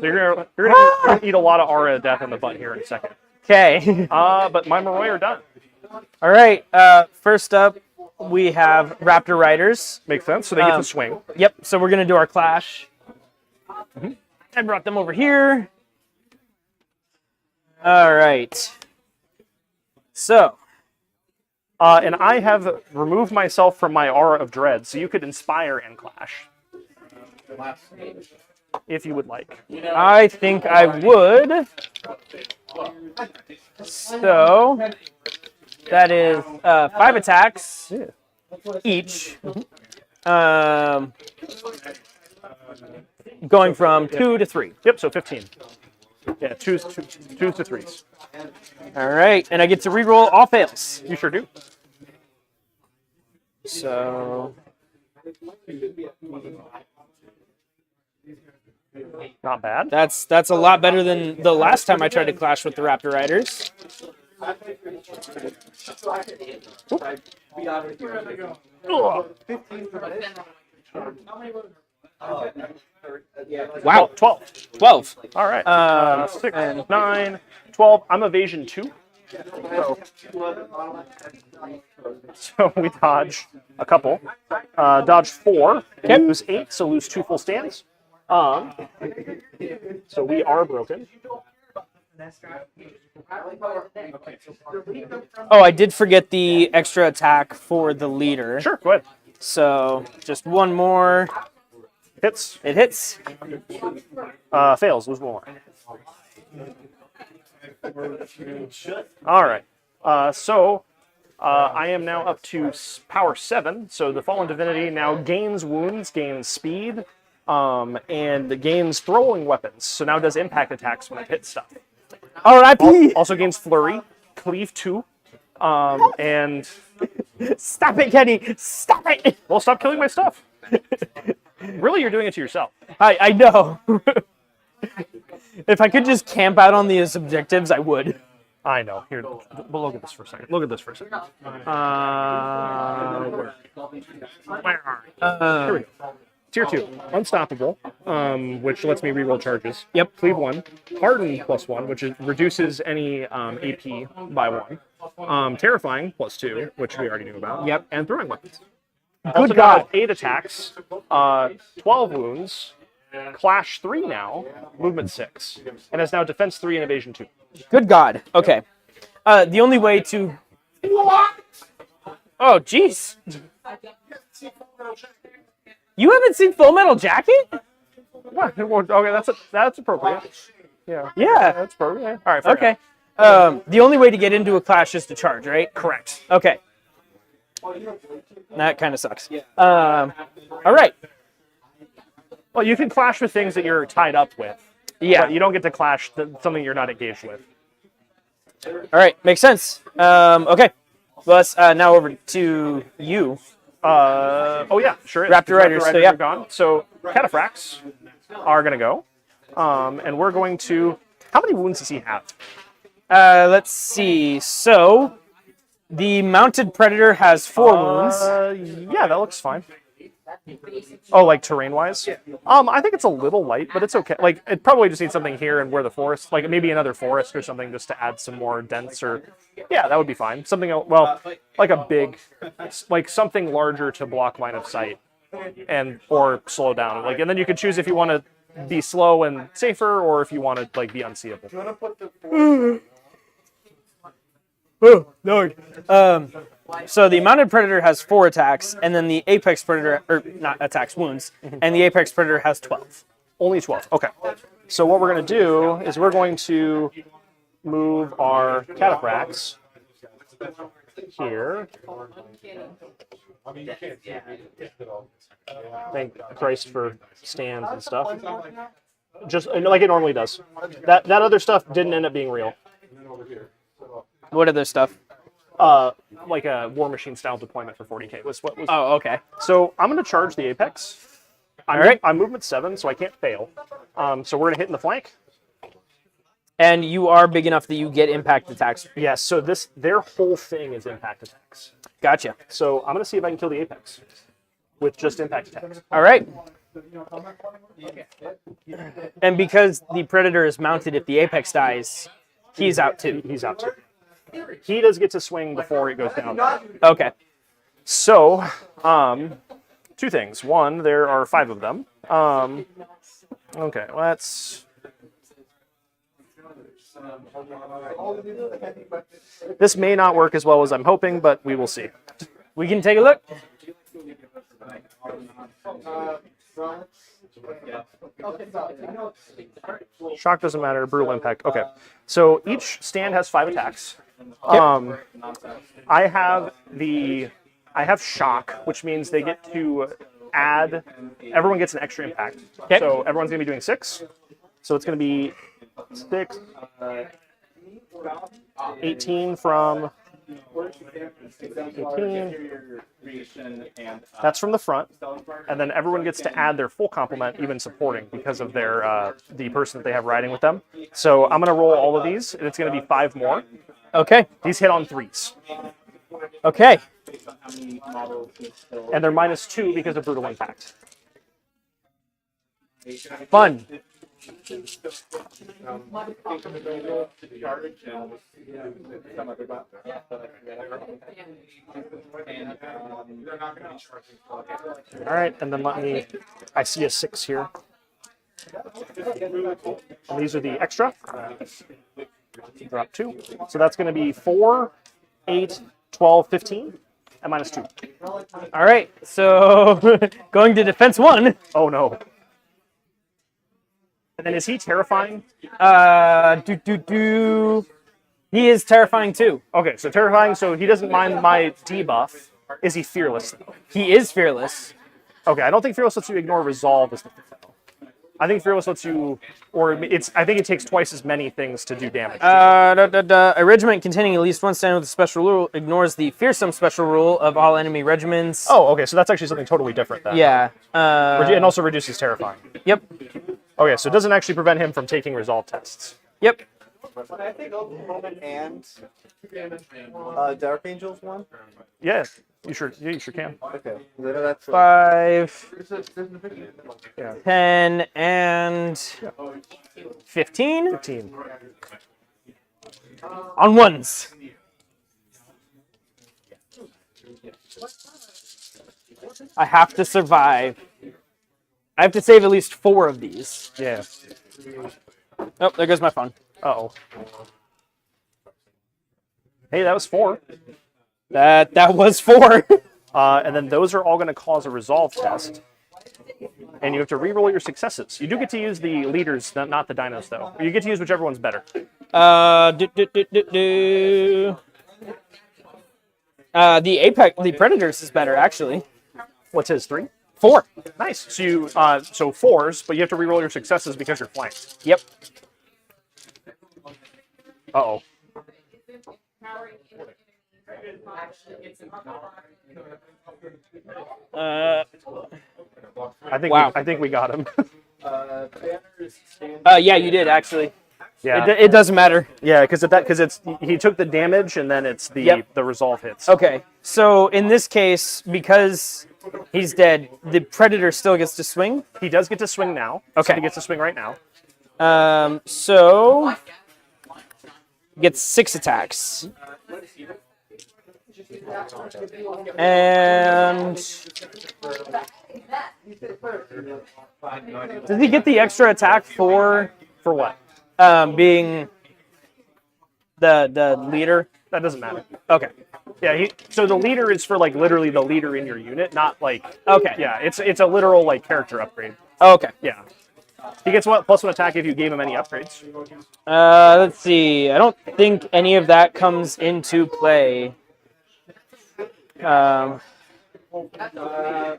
you're gonna eat a lot of aura of death in the butt here in a second. Okay. But my Moroi are done. All right. First up, we have Raptor Riders. Makes sense. So they get to swing. Yep. So we're gonna do our clash. I brought them over here. All right. So. And I have removed myself from my aura of dread, so you could inspire and clash. If you would like. I think I would. So that is 5 attacks each. Going from 2 to 3. Yep, so 15. Yeah, twos to threes. All right, and I get to reroll all fails. You sure do. So Not bad. that's a lot better than the last time I tried to clash with the Raptor Riders. Wow, 12. 12. All right. Um, 6, and- 9, 12. I'm evasion 2. So we dodge a couple. Dodge 4. Lose 8, so lose 2 full stands. So we are broken. Oh, I did forget the extra attack for the leader. Sure, go ahead. So just one more. Hits. It hits. Fails. Lose 1 more. All right. I am now up to power 7. So the Fallen Divinity now gains wounds, gains speed, and gains throwing weapons. So now does impact attacks when I hit stuff. R.I.P. Also gains flurry, cleave 2, and Stop it, Kenny. Stop it. well, stop killing my stuff. Really, you're doing it to yourself. I know. If I could just camp out on these objectives, I would. I know. Here, but look at this for a second. Look at this for a second. Where are you? Here we go. Tier 2, Unstoppable, which lets me reroll charges. Yep. Cleave 1. Harden +1, which reduces any AP by 1. Terrifying +2, which we already knew about. Yep. And throwing weapons. Good Also God. got 8 attacks, 12 wounds, Clash 3 now, Movement 6, and has now Defense 3 and Evasion 2. Good God. Okay. The only way to. Oh, jeez. You haven't seen Full Metal Jacket? What? Okay, that's appropriate. Yeah. Yeah. That's appropriate. All right. fair Okay. enough. The only way to get into a clash is to charge, right? Correct. Okay. That kind of sucks. All right. Well, you can clash with things that you're tied up with. Yeah. But you don't get to clash something you're not engaged with. All right. Makes sense. Okay. Well, let's now over to you. Oh yeah, sure is. Raptor Riders, so yeah. are gone. So Cataphracts are gonna go, and we're going to. How many wounds does he have? Let's see. So the Mounted Predator has 4 wounds. Yeah, that looks fine. Oh, like terrain-wise? I think it's a little light, but it's okay. Like, it probably just needs something here and where the forest, like maybe another forest or something, just to add some more dents or. Yeah, that would be fine. Something well, like a big, like something larger to block line of sight, or slow down. Like, and then you can choose if you want to be slow and safer, or if you want to like be unseeable. Oh, Lord. So the Mounted Predator has 4 attacks, and then the Apex Predator, or not attacks, wounds, and the Apex Predator has 12. Only 12. Okay. So what we're going to do is we're going to move our Cataphracts here. Thank Christ for stands and stuff. Just like it normally does. That other stuff didn't end up being real. What other stuff? Like a War Machine style deployment for 40k was what was. Oh, okay. So I'm going to charge the Apex. All right. I'm movement 7, so I can't fail. So we're going to hit in the flank. And you are big enough that you get impact attacks. Yes. So their whole thing is impact attacks. Gotcha. So I'm going to see if I can kill the Apex with just impact attacks. All right. And because the Predator is mounted, if the Apex dies, he's out too. He's out too. He does get to swing before it goes down. Okay. So, 2 things. One, there are 5 of them. Okay, let's. This may not work as well as I'm hoping, but we will see. We can take a look. Shock doesn't matter. Brutal impact. Okay. So each stand has 5 attacks. I have shock, which means they get to add. Everyone gets an extra impact. Okay. So everyone's gonna be doing 6. So it's gonna be 6, 18 from 18. That's from the front, and then everyone gets to add their full complement, even supporting, because of their the person that they have riding with them. So I'm gonna roll all of these, and it's gonna be 5 more. Okay. These hit on 3s, Okay. and they're -2 because of brutal impact. Fun. All right, and then I see a 6 here. And these are the extra. Drop 2. So that's going to be 4, 8, 12, 15, and -2. All right. So going to defense 1. Oh no. And then is he terrifying? He is terrifying too. Okay, so terrifying, so he doesn't mind my debuff. Is he fearless though? He is fearless. Okay, I don't think fearless lets you ignore resolve as the I think fearless lets you, I think it takes twice as many things to do damage. A regiment containing at least one stand with a special rule ignores the fearsome special rule of all enemy regiments. Oh, okay, so that's actually something totally different then. Yeah. And also reduces terrifying. Yep. Okay, so it doesn't actually prevent him from taking resolve tests. Yep. I think Oklahoma and Dark Angels one. Yeah, you sure can. Okay. That's 5, Yeah. 10, and 15 15. on ones. I have to survive. I have to save at least 4 of these. Yeah. Oh, there goes my phone. Uh-oh. Hey, that was 4. That was 4. And then those are all going to cause a resolve test. And you have to reroll your successes. You do get to use the leaders, not the dinos, though. You get to use whichever one's better. The Predators is better, actually. What's his, 3? 4. Nice. So you, so 4s, but you have to reroll your successes because you're flanked. Yep. Uh-oh. I think we got him. Yeah, you did actually. Yeah. It doesn't matter. Yeah, because he took the damage and then it's the resolve hits. Okay, so in this case, because he's dead, the Predator still gets to swing. He does get to swing now. Okay. So he gets to swing right now. So gets 6 attacks. And does he get the extra attack for what? Being the leader? That doesn't matter. Okay. Yeah, so the leader is for like literally the leader in your unit, not like Okay. Yeah, it's a literal like character upgrade. Okay. Yeah. He gets what +1 attack if you gave him any upgrades. Let's see. I don't think any of that comes into play.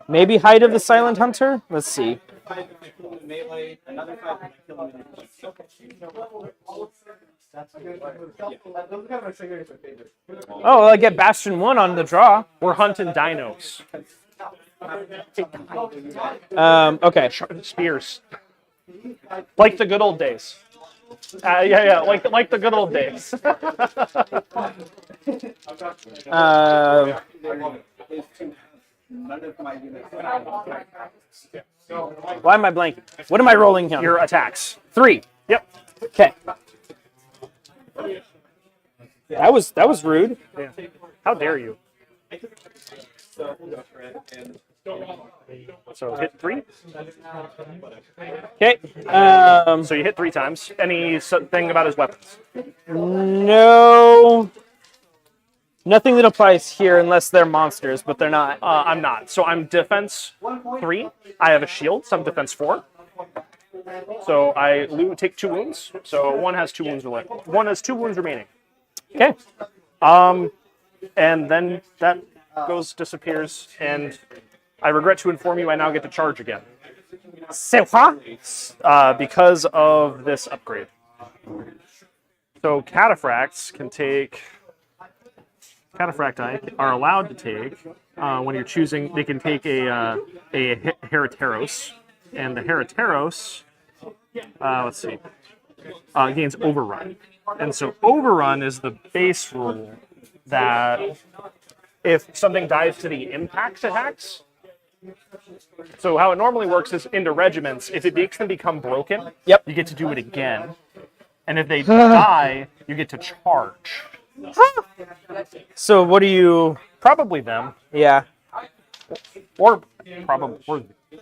Maybe Height of the Silent Hunter? Let's see. Oh, well, I get Bastion 1 on the draw. We're hunting dinos. Okay. Spears. Like the good old days. Yeah, like the good old days. Why am I blanking? What am I rolling here? Your attacks. 3. Yep. Okay. That was rude. Yeah. How dare you? So hit 3. Okay. So you hit 3 times. Any thing about his weapons? No. Nothing that applies here unless they're monsters, but they're not. I'm not. So I'm defense 3. I have a shield, so I'm defense 4. So I take 2 wounds. So one has 2 wounds remaining. One has 2 wounds remaining. Okay. And then that disappears, and I regret to inform you I now get to charge again. C'est quoi? Because of this upgrade. So cataphracts can take... Cataphracti are allowed to take, when you're choosing, they can take a Herateros, and the Herateros, let's see, gains Overrun. And so Overrun is the base rule that if something dies to the impact attacks, so how it normally works is into regiments, if it makes them become broken, Yep. you get to do it again. And if they die, you get to charge. So what do you? Probably them. Yeah. Or probably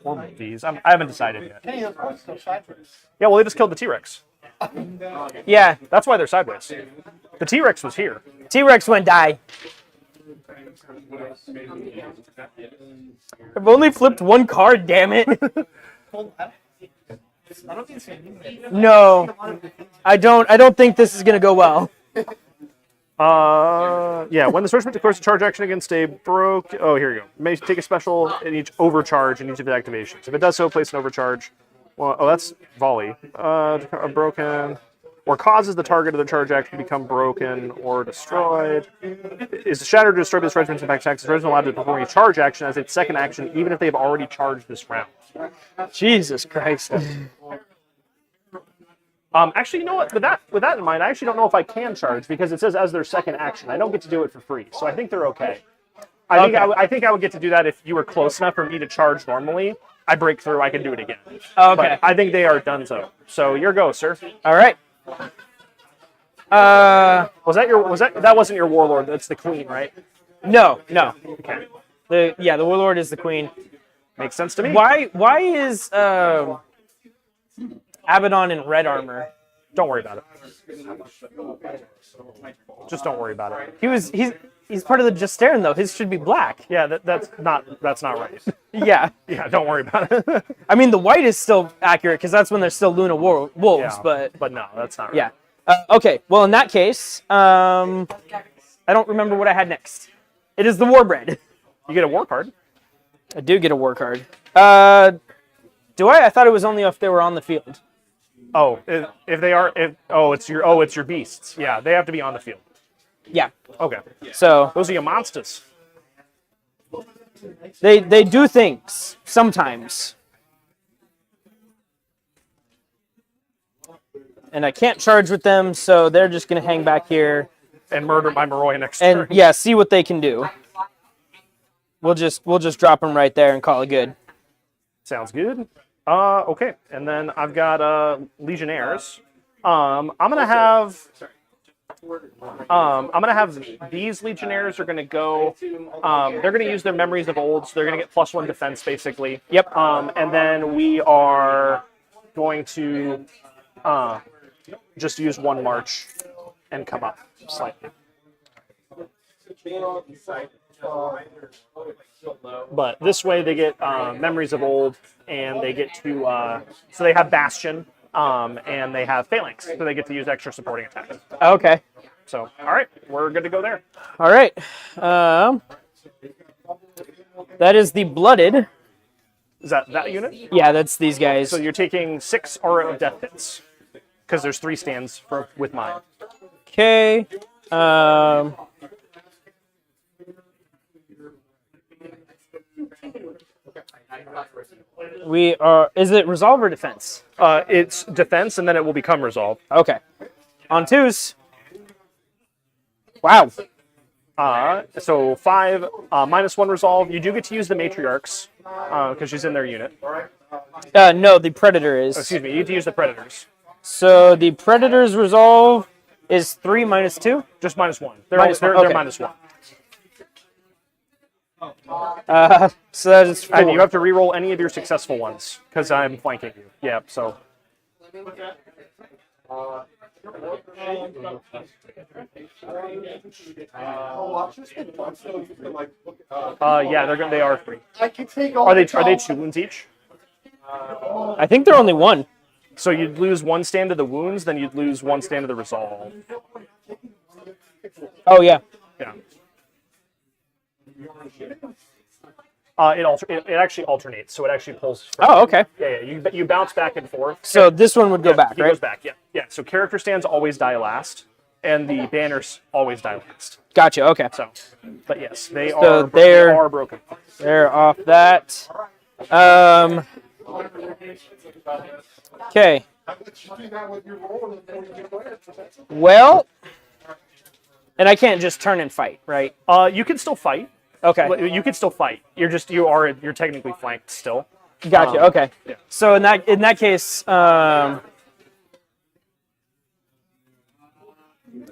or these. I haven't decided yet. Hey, of course, they're sideways. Yeah, well, they just killed the T-Rex. Yeah. That's why they're sideways. The T-Rex was here. T-Rex went die. I've only flipped 1 card. Damn it. I don't think it's gonna be there. No, I don't think this is gonna go well. Yeah, when the swordsman declares a charge action against a broke... Oh, here you go. May take a special in each overcharge in each of the activations. If it does so, place an overcharge. Well, oh, that's volley. Broken... Or causes the target of the charge action to become broken or destroyed. Is shattered or destroyed by this regiment's impact attacks. The regiment allowed to perform a charge action as its second action, even if they have already charged this round. Jesus Christ. Actually, you know what? With that in mind, I actually don't know if I can charge because it says as their second action. I don't get to do it for free, so I think they're okay. I think I would get to do that if you were close enough for me to charge normally. I break through, I can do it again. Okay. But I think they are done so. So your go, sir. All right. That wasn't your warlord? That's the queen, right? No. Okay, The warlord is the queen. makes sense to me. Why is Abaddon in red armor? Don't worry about it. Just don't worry about it. He's part of the Justarin though. His should be black. Yeah, that's not right. Yeah. Yeah, don't worry about it. I mean, the white is still accurate because that's when they're still Luna wolves, Yeah, but no, that's not right. yeah. Okay, well, in that case, I don't remember what I had next. It is the Warbread. You get a war card. I do get a war card. Do I? I thought it was only if they were on the field. Oh, if they are, it's your beasts. Yeah, they have to be on the field. Yeah. Okay, So those are your monsters. they do things sometimes. And I can't charge with them, so they're just going to hang back here And murder my Moroi next and turn. see what they can do. We'll just drop them right there and call it good. Sounds good. Okay, and then I've got Legionnaires. I'm gonna have these Legionnaires are gonna go. They're gonna use their memories of old, so they're gonna get +1 defense basically. Yep. And then we are going to just use 1 march and come up slightly. But this way they get memories of old, and they get to so they have Bastion, and they have Phalanx, so they get to use extra supporting attacks. Okay. So all right, we're good to go there. All right. That is the Blooded. Is that unit? Yeah, that's these guys. So you're taking 6 aura of death hits because there's 3 stands with mine. Okay. We are. Is it resolve or defense? It's defense, and then it will become resolve. Okay. On 2s. Wow. So 5 -1 resolve. You do get to use the matriarchs because she's in their unit. No, the Predator is. Excuse me, you get to use the predators. So the Predator's resolve is 3 -2. Just -1. They're -1, they're okay. -1. So that is 4. And you have to re-roll any of your successful ones because I'm flanking you. Yeah. So Oh, watch this thing. Yeah, they are free. I can take all Are they the 2 wounds each? I think they're only one. So you'd lose 1 stand to the wounds, then you'd lose 1 stand to the resolve. Oh yeah. Yeah. It actually alternates, so it actually pulls. Oh, okay. Yeah. You bounce back and forth. So this one would go back, He right? goes back. Yeah. So character stands always die last, and the banners always die last. Gotcha. Okay. So, but yes, they So are. they're- They are broken. They're off that. Okay. Well, and I can't just turn and fight, right? You can still fight. Okay. You can still fight. You're technically flanked still. Gotcha. Okay. yeah. So in that case, I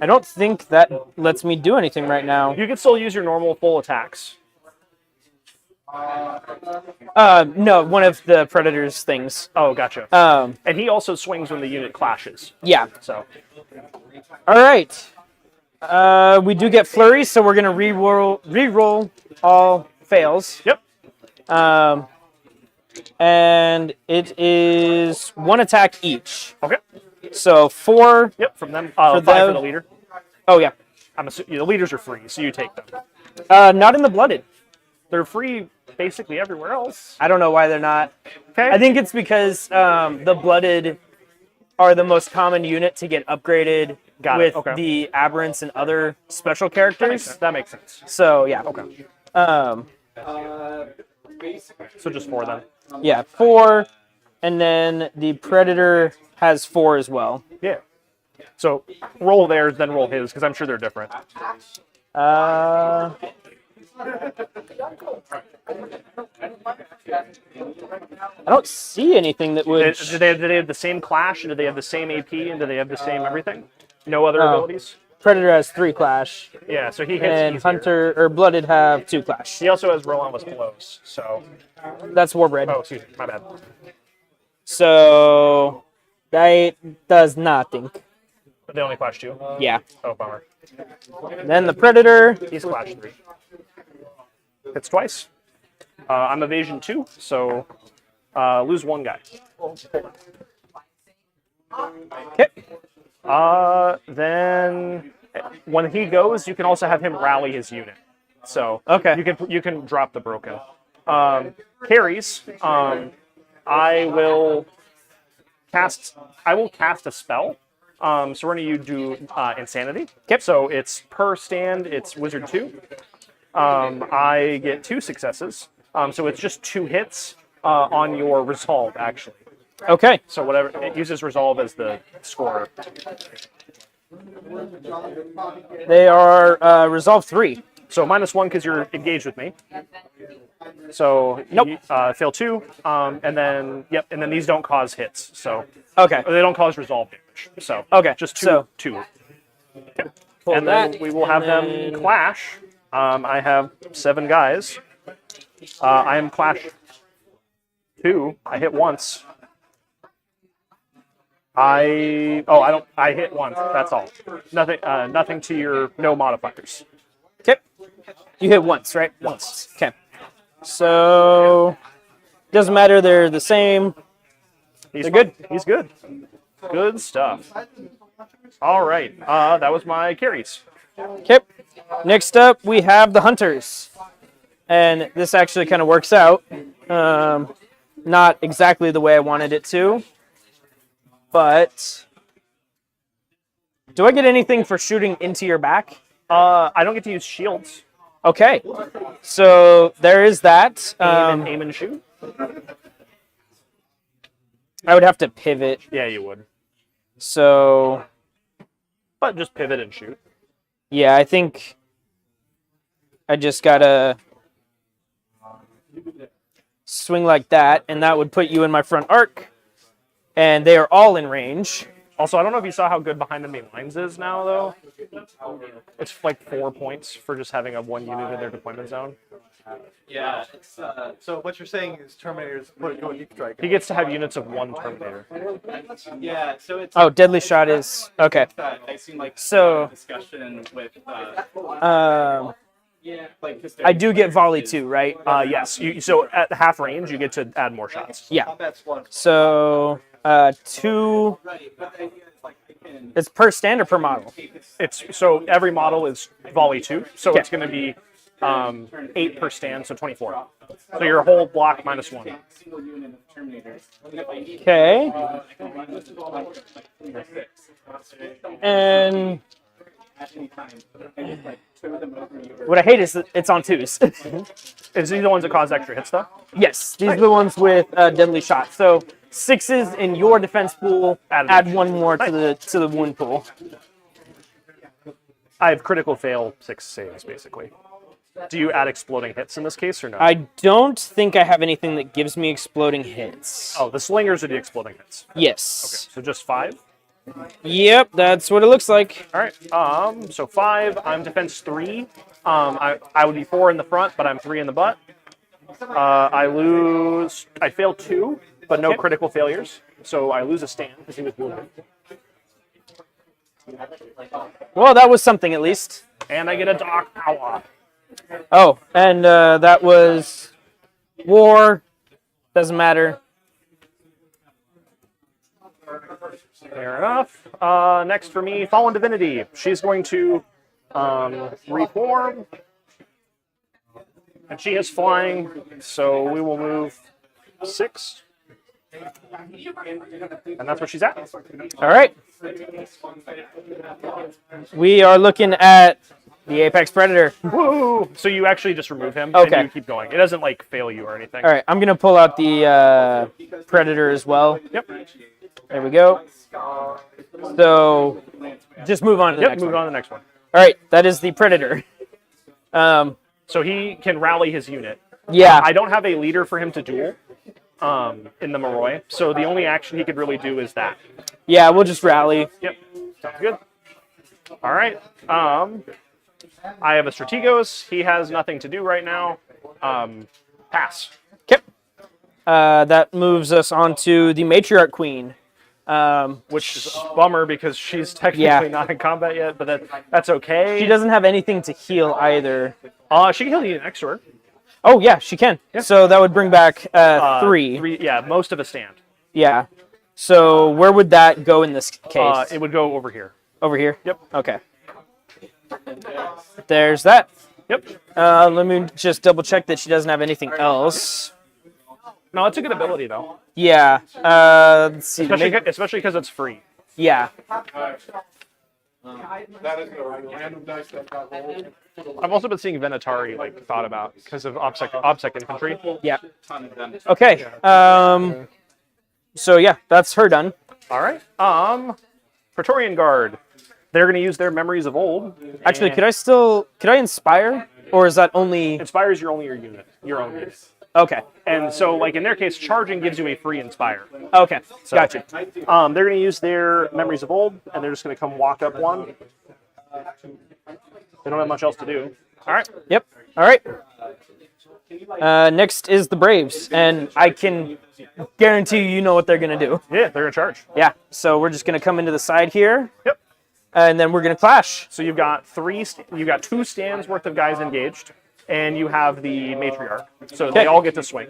don't think that lets me do anything right now. You can still use your normal full attacks. No, one of the Predator's things. Oh, gotcha. And he also swings when the unit clashes. Yeah. So All right. We do get flurries, so we're gonna re-roll all fails. yep. And it is 1 attack each. Okay. So 4. Yep. From them. 5 them- for the leader. Oh yeah. I'm assuming the leaders are free, so you take them. Not in the blooded. They're free basically everywhere else. I don't know why they're not. Okay. I think it's because the blooded are the most common unit to get upgraded Got it, with okay. the aberrants and other special that characters. makes sense. So yeah. Okay. So just 4 then. Yeah, 4, and then the Predator has 4 as well. Yeah. So roll theirs, then roll his, because I'm sure they're different. I don't see anything that would. Do they have the same clash? And do they have the same AP? And do they have the same everything? No other Oh. abilities? Predator has 3 clash, Yeah, so he hits and easier. Hunter or Blooded have 2 clash. He also has relentless blows. So, That's Warbred. oh, excuse me, my bad. So that does nothing. But they only clash 2. Yeah. Oh, bummer. Then the Predator. He's clash 3. Hits twice. I'm evasion 2, so lose 1 guy. Okay. Then when he goes, you can also have him rally his unit. So Okay. you can drop the broken. Carries. I will cast a spell. So we're gonna do insanity. Yep. So it's per stand. It's wizard 2. I get 2 successes. So it's just 2 hits on your resolve actually. Okay. So whatever it uses resolve as the scorer. They are resolve 3. So -1 because you're engaged with me. So Nope. Fail 2, and then and then these don't cause hits. So Okay. or they don't cause resolve damage. So Okay, just 2. so- 2. Pull And then that, we will have and them then- clash. I have 7 guys. I am clash 2. I hit once. I hit once. That's all. Nothing to your no modifiers. Okay. You hit once, right? Once. Okay. So doesn't matter. They're the same. He's They're fine. good. He's good. Good stuff. All right. That was my carries. Okay. Next up, we have the Hunters, and this actually kind of works out. Not exactly the way I wanted it to, but do I get anything for shooting into your back? I don't get to use shields. Okay. So there is that. Aim and shoot. I would have to pivot. Yeah, you would. So But just pivot and shoot. yeah, I think I just gotta swing like that, and that would put you in my front arc. And they are all in range. Also, I don't know if you saw how good behind enemy lines is now, though. It's like 4 points for just having a 1 unit in their deployment zone. Yeah, it's So what you're saying is Terminators put go deep strike. He gets to have units of 1 Terminator. Yeah, so it's Oh, deadly shot is okay. I seen like So discussion with like I do get volley too, right? Yes. So at half range, you get to add more shots. Yeah. Combat squad. So 2. It's per stand or per model? It's so every model is volley 2, so Okay. it's going to be 8 per stand, so 24. So your whole block minus 1. single unit of Terminators. Okay. And what I hate is that it's on 2s. Is these the ones that cause extra hits, though? Yes, these are the ones with deadly shot. So 6s in your defense pool, add 1 more to the wound pool. I have critical fail 6 saves, basically. Do you add exploding hits in this case, or no? I don't think I have anything that gives me exploding hits. Oh, the slingers are the exploding hits. Yes. So just 5? Yep, that's what it looks like. All right. So 5. I'm defense 3. I would be 4 in the front, but I'm 3 in the butt. I fail 2, but no critical failures. So I lose a stand because he was wounded. Well, that was something at least. And I get a dock power. Oh, and that was war. Doesn't matter. Fair enough. Next for me, Fallen Divinity. She's going to reform. And she is flying, so we will move 6. And that's where she's at. All right. We are looking at the Apex Predator. Woo! So you actually just remove him, Okay. and you keep going. It doesn't, like, fail you or anything. All right, I'm going to pull out the Predator as well. Yep. There we go. So just move on to the Yep, next move one. on to the next one. All right, that is the Predator. So he can rally his unit. Yeah. I don't have a leader for him to duel in the Moroi, so the only action he could really do is that. Yeah, we'll just rally. Yep, sounds good. All right. I have a Strategos. He has nothing to do right now. Pass. Okay. That moves us on to the Matriarch Queen. Which is a bummer because she's technically Yeah. not in combat yet, but that's okay. She doesn't have anything to heal either. She can heal you next to her. Oh, yeah, she can. So that would bring back 3. 3. Yeah, most of a stand. Yeah. So where would that go in this case? It would go over here. Over here? Yep. Okay. There's that. Yep. Let me just double check that she doesn't have anything else. No, it's a good ability though. Yeah. Let's see. Especially because it's free. Yeah. That is a random dice that got rolled. I've also been seeing Venatari thought about because of OBSEC infantry. Yeah. Ton of them. Okay. So yeah, that's her done. All right. Praetorian Guard. They're going to use their memories of old. Actually, could I inspire, or is that only? Inspires your unit, your own unit. Okay. And so, like in their case, charging gives you a free inspire. Okay. So, Gotcha. They're going to use their memories of old, and they're just going to come walk up 1. They don't have much else to do. All right. Yep. All right. Next is the Braves, and I can guarantee you know what they're gonna do. Yeah, they're in charge. Yeah. So we're just gonna come into the side here. Yep. And then we're gonna clash. So you've got 2 stands worth of guys engaged, and you have the matriarch. So they all get to swing.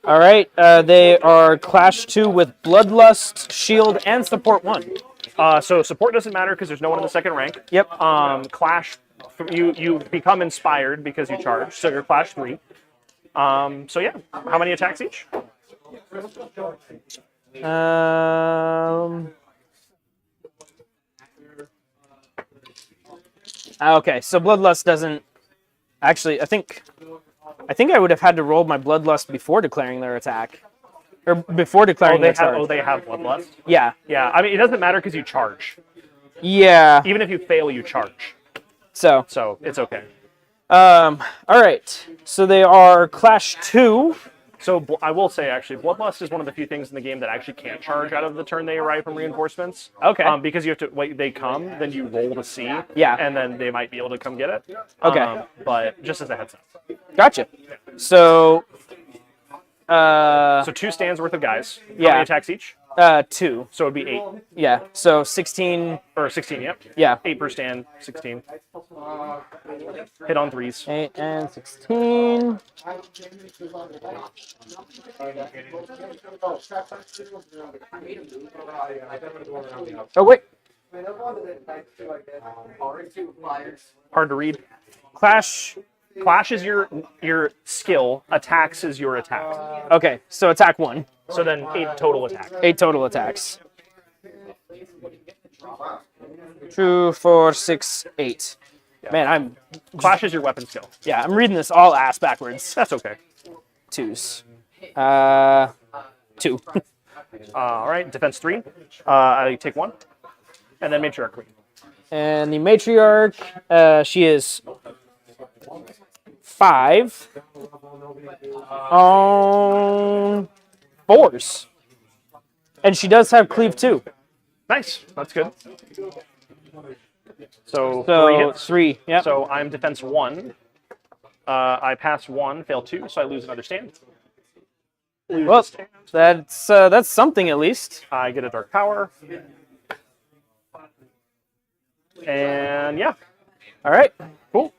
All right. They are clash 2 with Bloodlust, Shield, and Support 1. So support doesn't matter because there's no one in the second rank. Yep. Clash, you become inspired because you charge, so you're clash 3. So yeah, how many attacks each? Okay, so Bloodlust doesn't. Actually, I think I would have had to roll my Bloodlust before declaring their attack, or before declaring their charge. They have bloodlust. Yeah. Yeah, I mean it doesn't matter because you charge. Yeah. Even if you fail, you charge. So it's okay. all right. So they are Clash 2. So I will say actually, bloodlust is one of the few things in the game that actually can't charge out of the turn they arrive from reinforcements. Okay. Because you have to wait. They come, then you roll to see. Yeah. And then they might be able to come get it. Okay. But just as a heads up. Gotcha. So, So 2 stands worth of guys. How Yeah. many attacks each? 2. So it'd be 8 Yeah. So 16. or 16. Yep. Yeah. 8 per stand. 16. Hit on 3s. 8 and 16. Oh wait. Hard to read. Clash. Clash is your skill. Attacks is your attack. Okay. So attack 1. So then 8 total attack. 8 total attacks. 2, 4, 6, 8. Man, Clash is your weapon skill. I'm reading this all ass backwards. That's okay. 2s. 2. All right. Defense 3. I take 1, and then matriarch queen. And the matriarch, she is 5 on 4s. And she does have cleave too. Nice. That's good. So 3 So hits. 3. Yep. So I'm defense 1. I pass 1, fail 2, so I lose another stand. Well, that's something at least. I get a dark power. And yeah, All right. cool.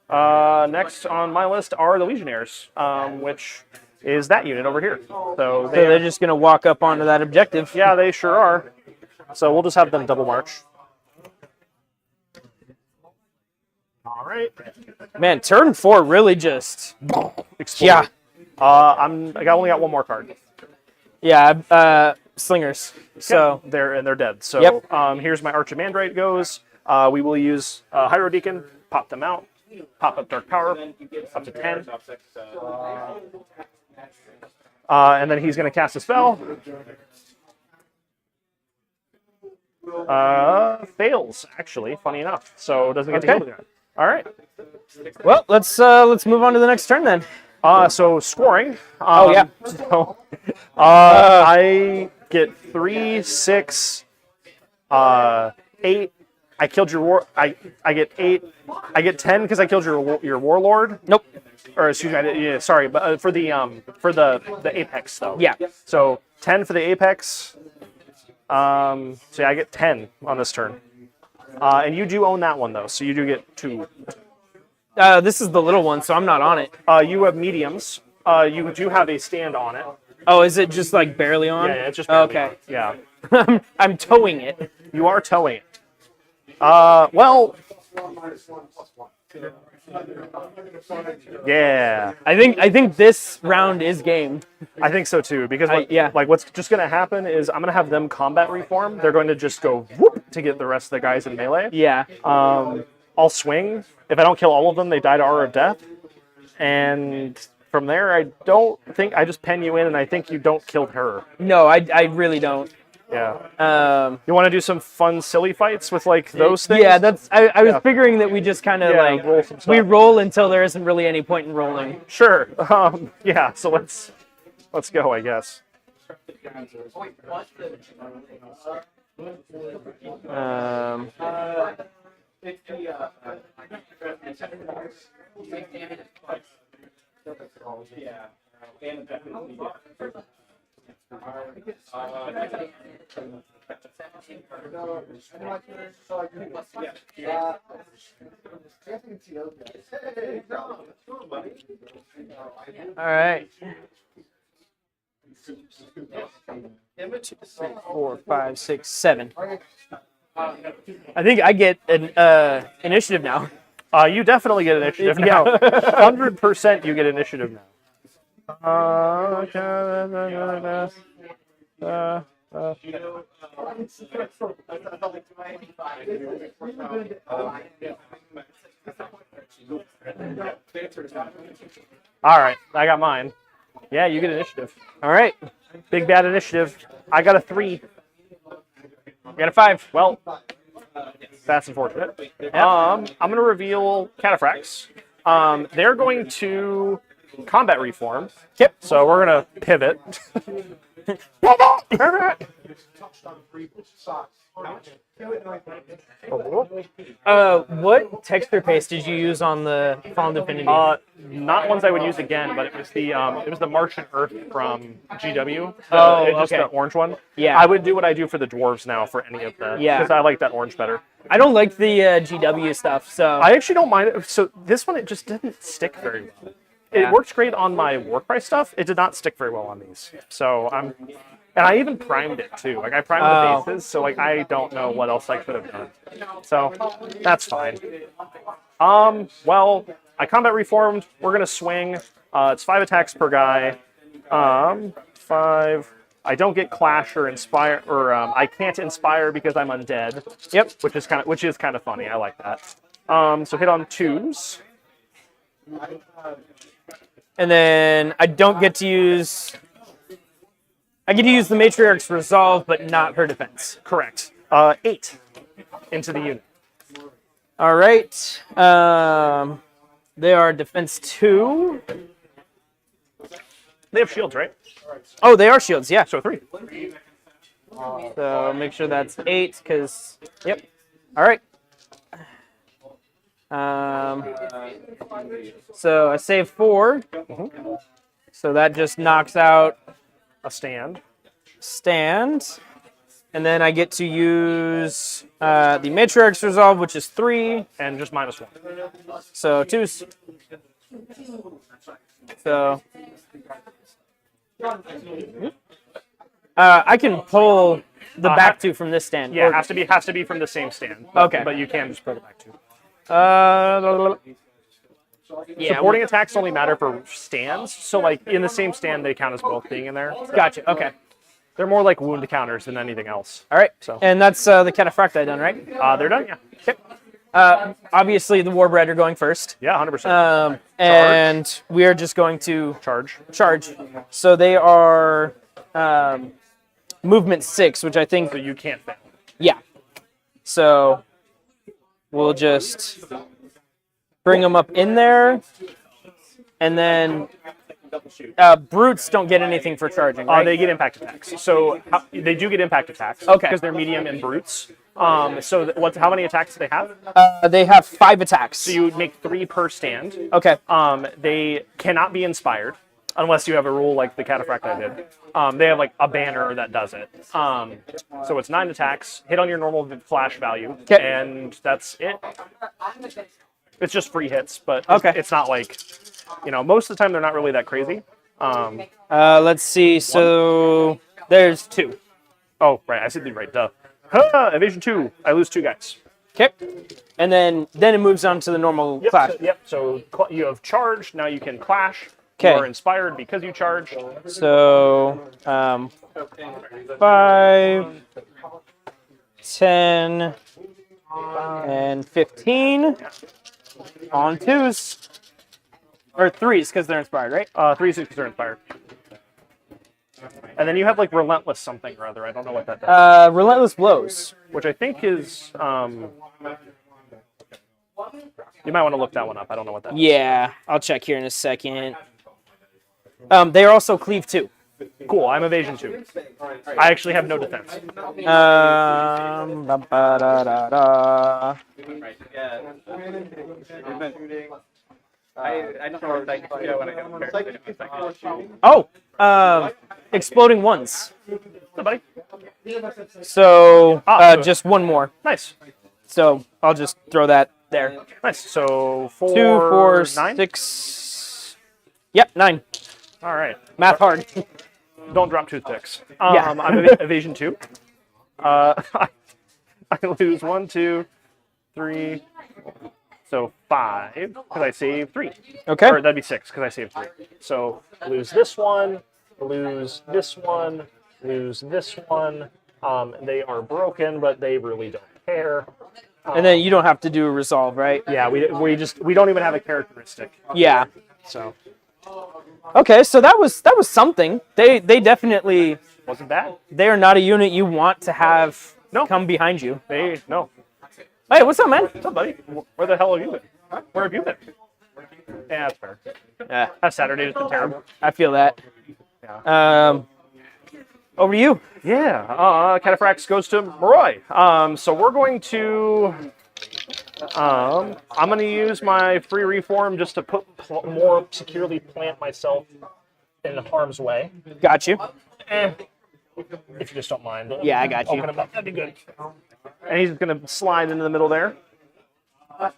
Next on my list are the Legionnaires, which is that unit over here. So So they're just gonna walk up onto that objective. yeah, they sure are. So we'll just have them double march. All right. Man, turn 4 really just. Explode. Yeah. I only got 1 more card. Yeah. Slingers. So They're dead. So Yep. Here's my Archimandrite goes. We will use Hierodeacon, pop them out, pop up Dark Power up to 10. And then he's going to cast a spell. Fails, actually, funny enough. So doesn't get to Okay. kill the guy. All right. well, let's move on to the next turn then. So scoring. Oh, yeah. So, I get 3, 6, 8. I killed your war. I get 8. I get 10 because I killed your warlord. Nope. Or excuse me. Yeah, sorry, but for the apex though. Yeah. So 10 for the apex. So yeah, I get 10 on this turn. And you do own that one though, so you do get 2. This is the little one, so I'm not on it. You have mediums. You do have a stand on it. Oh, is it just like barely on? Yeah, it's just barely Okay. on. Yeah. I'm towing it. You are towing it. Well. Yeah, I think this round is game. I think so too. Because yeah. like what's just gonna happen is I'm gonna have them combat reform. They're going to just go whoop to get the rest of the guys in melee. Yeah. I'll swing. If I don't kill all of them, they die to Aura of Death. And from there, I just pen you in, and I think you don't kill her. No, I really don't. Yeah. You want to do some fun, silly fights with like those things? Yeah, that's. I was Yeah. figuring that we just kind of Yeah, roll some stuff. we roll until there isn't really any point in rolling. Sure. Yeah. So let's go, I guess. All right. 2, 3, 4, 5, 6, 7. I think I get an initiative now. You definitely get initiative Yeah. now. 100% you get initiative now. All right, I got mine. Yeah, you get initiative. All right. Big bad initiative. I got a 3. I got a 5. Well, that's unfortunate. I'm going to reveal Cataphracts. They're going to combat reform. Yep. So we're going to pivot. What texture paste did you use on the Fallen Divinity? Not ones I would use again, but it was the Martian Earth from GW. Just okay. the orange one. Yeah. I would do what I do for the dwarves now for any of the. Yeah. Because I like that orange better. I don't like the GW stuff, so I actually don't mind it. So this one, it just didn't stick very well. Yeah. It works great on my work price stuff. It did not stick very well on these. So and I even primed it too. Like I primed the bases, so like I don't know what else I could have done. So that's fine. Well, I combat reformed. We're gonna swing. It's 5 attacks per guy. 5. I don't get clash or inspire, or I can't inspire because I'm undead. Yep. Which is kind of funny. I like that. So hit on 2s. And then I don't get to use. I get to use the Matriarch's Resolve, but not her defense. Correct. 8 into the unit. All right. They are defense 2. They have shields, right? Oh, they are shields. Yeah. So 3. So make sure that's 8, because. Yep. All right. So I save 4. So that just knocks out A stand. stand. And then I get to use the Matriarch's Resolve, which is 3. And just -1. So 2s. So I can pull the back 2 from this stand. Yeah, Or- has to be from the same stand. Okay. But you can just pull it back too. Yeah. Supporting attacks only matter for stands, so like in the same stand they count as both being in there. Gotcha. Okay. They're more like wound counters than anything else. All right. So. And that's the Cataphracti done, right? They're done, yeah. Okay. Obviously, the Warbred are going first. Yeah, 100%. And we are just going to Charge. So they are movement 6, which I think, So you can't fail. yeah. So we'll just bring them up in there. And then brutes don't get anything for charging, right? They get impact attacks. So they do get impact attacks. Okay. Because they're medium and brutes. So how many attacks do they have? They have 5 attacks. So you would make 3 per stand. Okay. They cannot be inspired unless you have a rule like the Cataphracti did. They have like a banner that does it. So it's 9 attacks, hit on your normal flash value, and that's it. It's just free hits, but it's not like, most of the time they're not really that crazy. Let's see. So there's 2. Oh, right, I said the right, duh. Evasion 2, I lose 2 guys. Okay. And then it moves on to the normal clash. So you have charge, now you can clash. Okay. You are inspired because you charge. So 5, 10, and 15 on 2s. Or 3s because they're inspired, right? 3s because they're inspired. And then you have like relentless something or other. I don't know what that does. Relentless blows. Which I think is you might want to look that one up. I don't know what that is. Yeah, I'll check here in a second. They are also cleave 2. Cool, I'm evasion 2. I actually have no defense. Ba-ba-da-da-da. I don't know if I can when I Oh, exploding ones. Somebody. So just one more. Nice. So I'll just throw that there. Nice. So 4, 2, 4, 9? 6. Yep, 9. All right. Math hard. Don't drop toothpicks. Yeah. I'm evasion 2. I lose 1, 2, 3. So 5 because I saved 3. Okay. Or that'd be 6 because I saved 3. So lose this one, lose this one, lose this one. They are broken, but they really don't care. And then you don't have to do a resolve, right? Yeah, we don't even have a characteristic. Yeah. So Okay, so that was something. They definitely wasn't bad. they are not a unit you want to have come behind you. No. Hey, what's up, man? What's up, buddy? Where the hell have you been? Where have you been? Yeah, that's fair. Yeah, That Saturday has been terrible. I feel that. Yeah. over to you. Yeah, Cataphrax goes to Moroi. So we're going to. I'm going to use my free reform just to put more securely plant myself in harm's way. Got you. If you just don't mind. Yeah, I got you. Open him up. That'd be good. And he's going to slide into the middle there. I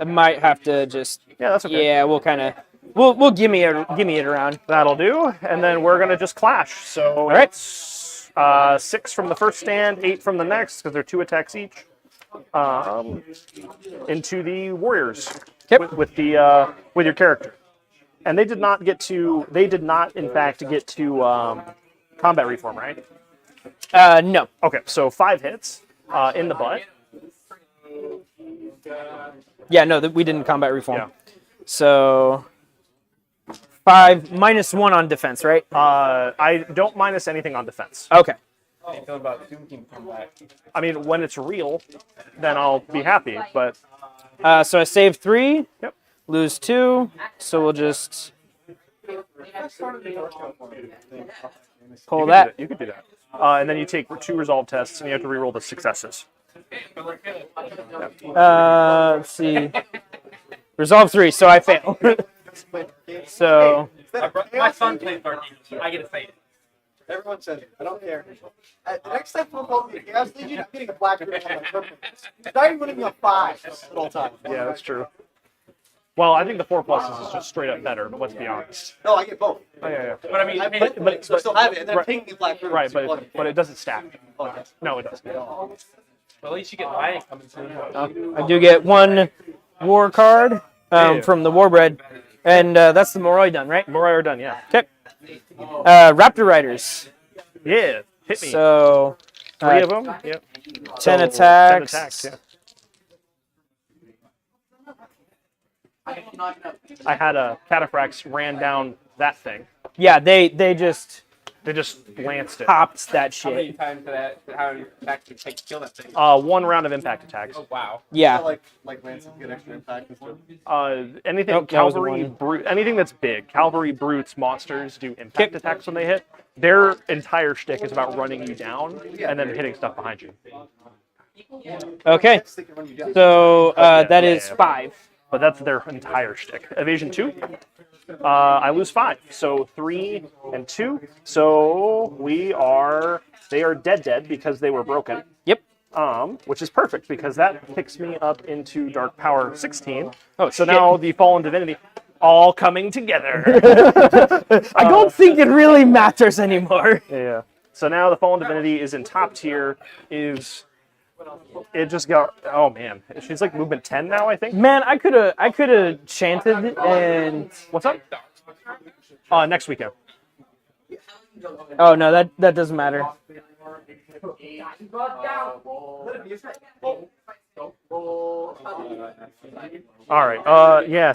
might have to just. Yeah, that's okay. Yeah, we'll kind of. We'll give me it around. That'll do. And then we're going to just clash. So All right. it's 6 from the first stand, 8 from the next, because they're 2 attacks each. Into the warriors. Yep. With your character. And they did not, in fact, get to combat reform, right? No. Okay, so 5 hits in the butt. Yeah, no, we didn't combat reform. Yeah. So 5 minus 1 on defense, right? I don't minus anything on defense. Okay. How do you feel about Doom King combat? I mean, when it's real, then I'll be happy, but... So I save 3. Yep. Lose 2. So we'll just pull that. You could do that. And then you take 2 resolve tests, and you have to reroll the successes. Let's see. Resolve 3, so I fail. So My son plays Dark Angels. I get to say it. Everyone says it. I don't care. The next time football be Chaos Legion, I'm getting a black ribbon on my purple. Not even winning a 5 at all times. Yeah, that's true. Well, I think the 4 pluses is just straight up better, but let's be honest. No, I get both. Oh, yeah. But I mean, I play but so I still have it, and then right. ping me black ribbon. Right, but it doesn't stack. Oh, yes. No, it doesn't. well, at least you get Lion coming soon. I do get 1 war card from the Warbred, and that's the Moroi done, right? Moroi are done, yeah. Okay. Raptor Riders. Yeah, hit me. So 3 of them. Yep. 10 So, attacks. 10 attacks, yeah. I had a Cataphrax ran down that thing. Yeah, they just They just lanced it. popped that How many shit. times did that? How many attacks did it take to kill that thing? 1 round of impact attacks. Oh wow. Yeah. Like Lance get extra impact and stuff. Anything Nope, that was cavalry, one. anything that's big, cavalry, brutes, monsters do impact attacks when they hit. Their entire shtick is about running you down and then hitting stuff behind you. Okay. Just think of when you die. So that is yeah. 5. But that's their entire shtick. Evasion 2. I lose 5. So 3 and 2. So they are dead because they were broken. Yep. Which is perfect because that picks me up into Dark Power 16. Oh, So shit. now the Fallen Divinity all coming together. I don't think it really matters anymore. Yeah. So now the Fallen Divinity is in top tier. It just got, oh man, she's like movement 10 now, I think. Man, I could have chanted and What's up? Next weekend. oh no, that doesn't matter. All right. Yeah.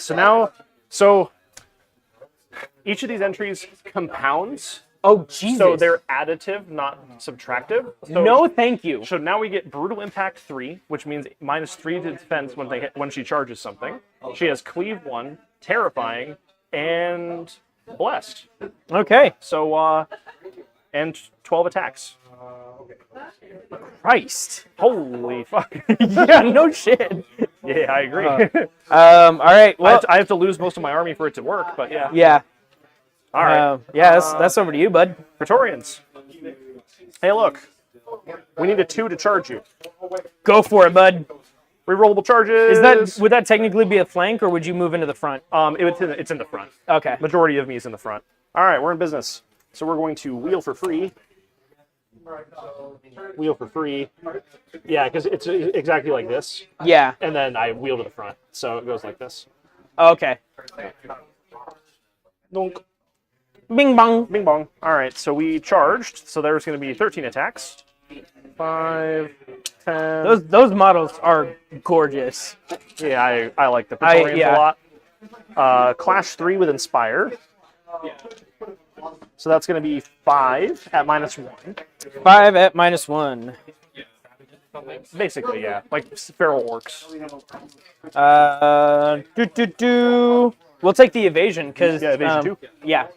So each of these entries compounds. Oh Jesus. So they're additive, not subtractive. So, no, thank you. So now we get brutal impact 3, which means -3 to defense when she charges something. She has cleave 1, terrifying, and blessed. Okay. So and 12 attacks. Christ. Holy fuck. Yeah, no shit. Yeah, I agree. All right. Well, I have to lose most of my army for it to work, but yeah. yeah. All right. Yeah, that's over to you, bud. Praetorians. Hey, look. We need a 2 to charge you. Go for it, bud. Rerollable charges. Would that technically be a flank, or would you move into the front? It's in the front. Okay. Majority of me is in the front. All right, we're in business. So we're going to wheel for free. Wheel for free. Yeah, because it's exactly like this. Yeah. And then I wheel to the front. So it goes like this. Okay. Donk. Bing bong. Bing bong. All right, so we charged. So there's going to be 13 attacks. 5, 10. Those models are gorgeous. Yeah, I like the Praetorians yeah. a lot. Clash 3 with Inspire. So that's going to be 5 at -1. 5 at -1. Basically, yeah. Like feral orcs. We'll take the evasion because Yeah, evasion 2. Yeah.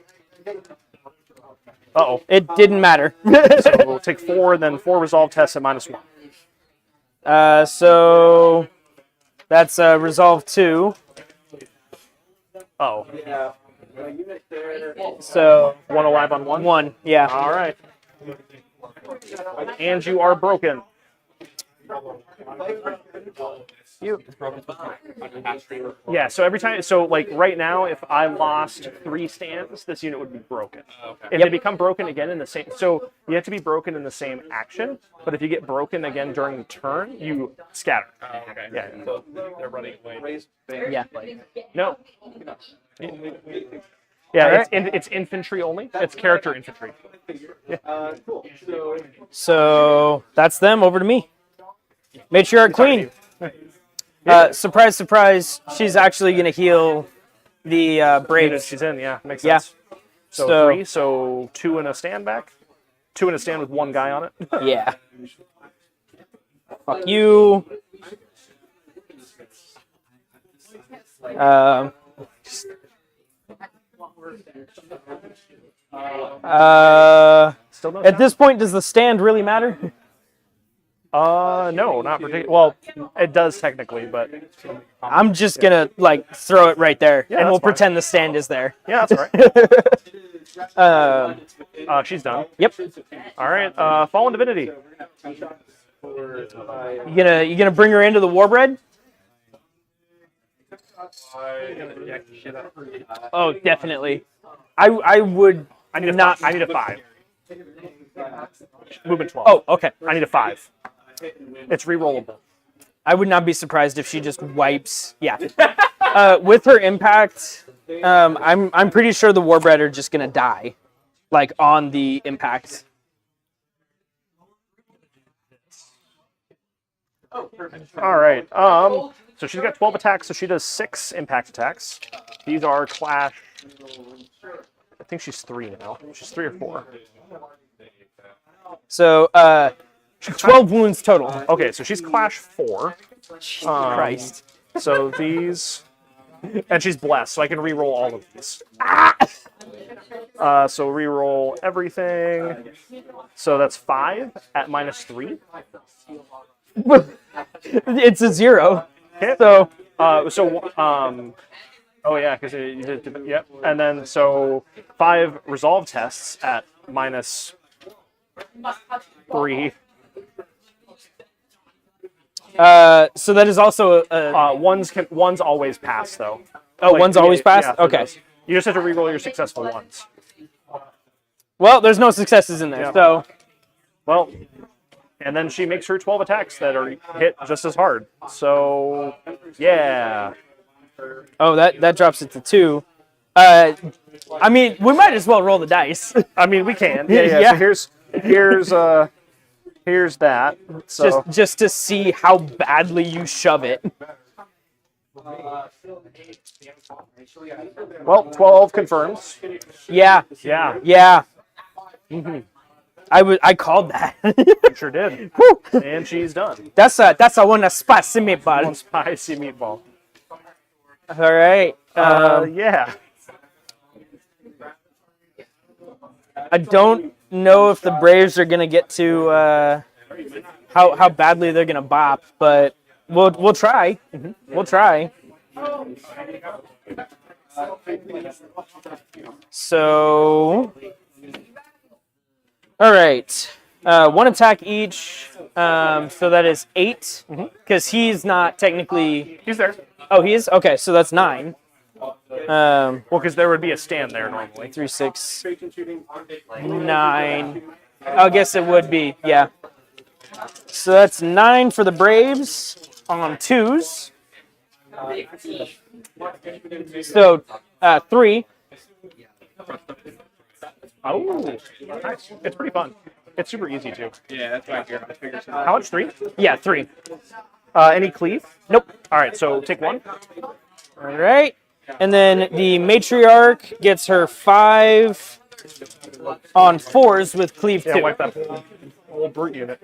Uh-oh. It didn't matter. So we'll take 4, and then 4 resolve tests at -1. So that's resolve 2. Uh-oh. So 1 alive on 1? 1, yeah. All right. And you are broken. Yeah, so every time, so like right now, if I lost 3 stands, this unit would be broken. If they become broken again in the same, so you have to be broken in the same action, but if you get broken again during the turn, you scatter. Okay. Yeah. So they're running away. Yeah. No. Yeah, All right. it's infantry only. It's character infantry. Cool. So that's them. Over to me. Matriarch Queen. Surprise, surprise. She's actually going to heal the Unit Braves. she's in, yeah, makes Yeah. sense. So, So- 3, so 2 in a stand back. 2 in a stand with 1 guy on it. Yeah. Fuck you. Still no. At this point, does the stand really matter? No, not particularly. Well, it does technically, but I'm just gonna like throw it right there, and that's we'll fine. pretend the stand is there. yeah, that's all right. Um, She's done. yep. All right. Fallen Divinity. You gonna bring her into the Warbread? Oh, definitely. I would I need a not. I need a 5. Movement 12. Oh, okay. I need a 5. It's rerollable. I would not be surprised if she just wipes. Yeah. With her impact, I'm pretty sure the Warbread are just gonna die, like on the impact. All right. So she's got 12 attacks, so she does 6 impact attacks. These are clash. I think she's 3 now. She's 3 or 4. So 12 wounds total. Okay, so she's clash 4. Christ. So these, and she's blessed, so I can re-roll all of these. So re-roll everything. So that's 5 at -3. It's a 0. Okay. So Oh yeah, because yep. And then so 5 resolve tests at -3. so that is also Ones always pass though. oh, one's always passed. Yeah, for Okay. those. You just have to re-roll your successful ones. Well, there's no successes in there. Yeah. So Well, and then she makes her 12 attacks that are hit just as hard. So yeah. oh, that drops it to 2. I mean, we might as well roll the dice. I mean, we can. Yeah. Yeah. So here's that. So just to see how badly you shove it. well, 12 confirms. Yeah. Yeah, Yeah. I called that. you sure did. Whew. And she's done. That's a one spicy meatball. One spicy meatball. All right. Yeah. I don't know if the Braves are gonna get to how badly they're gonna bop, but we'll try. We'll try. So, all right. 1 attack each. So that is 8. Because he's not technically. He's there. Oh, he is? Okay, so that's 9. Well, because there would be a stand there normally. 3, 6, 9. I guess it would be, yeah. So that's 9 for the Braves on 2s. So 3. Oh, nice. It's pretty fun. It's super easy too. Yeah, that's right here. I figured so. How much? 3? Yeah, 3. Any cleave? Nope. All right, so take 1. All right. And then the Matriarch gets her 5 on 4s with cleave 2. Yeah, wipe that whole brute unit.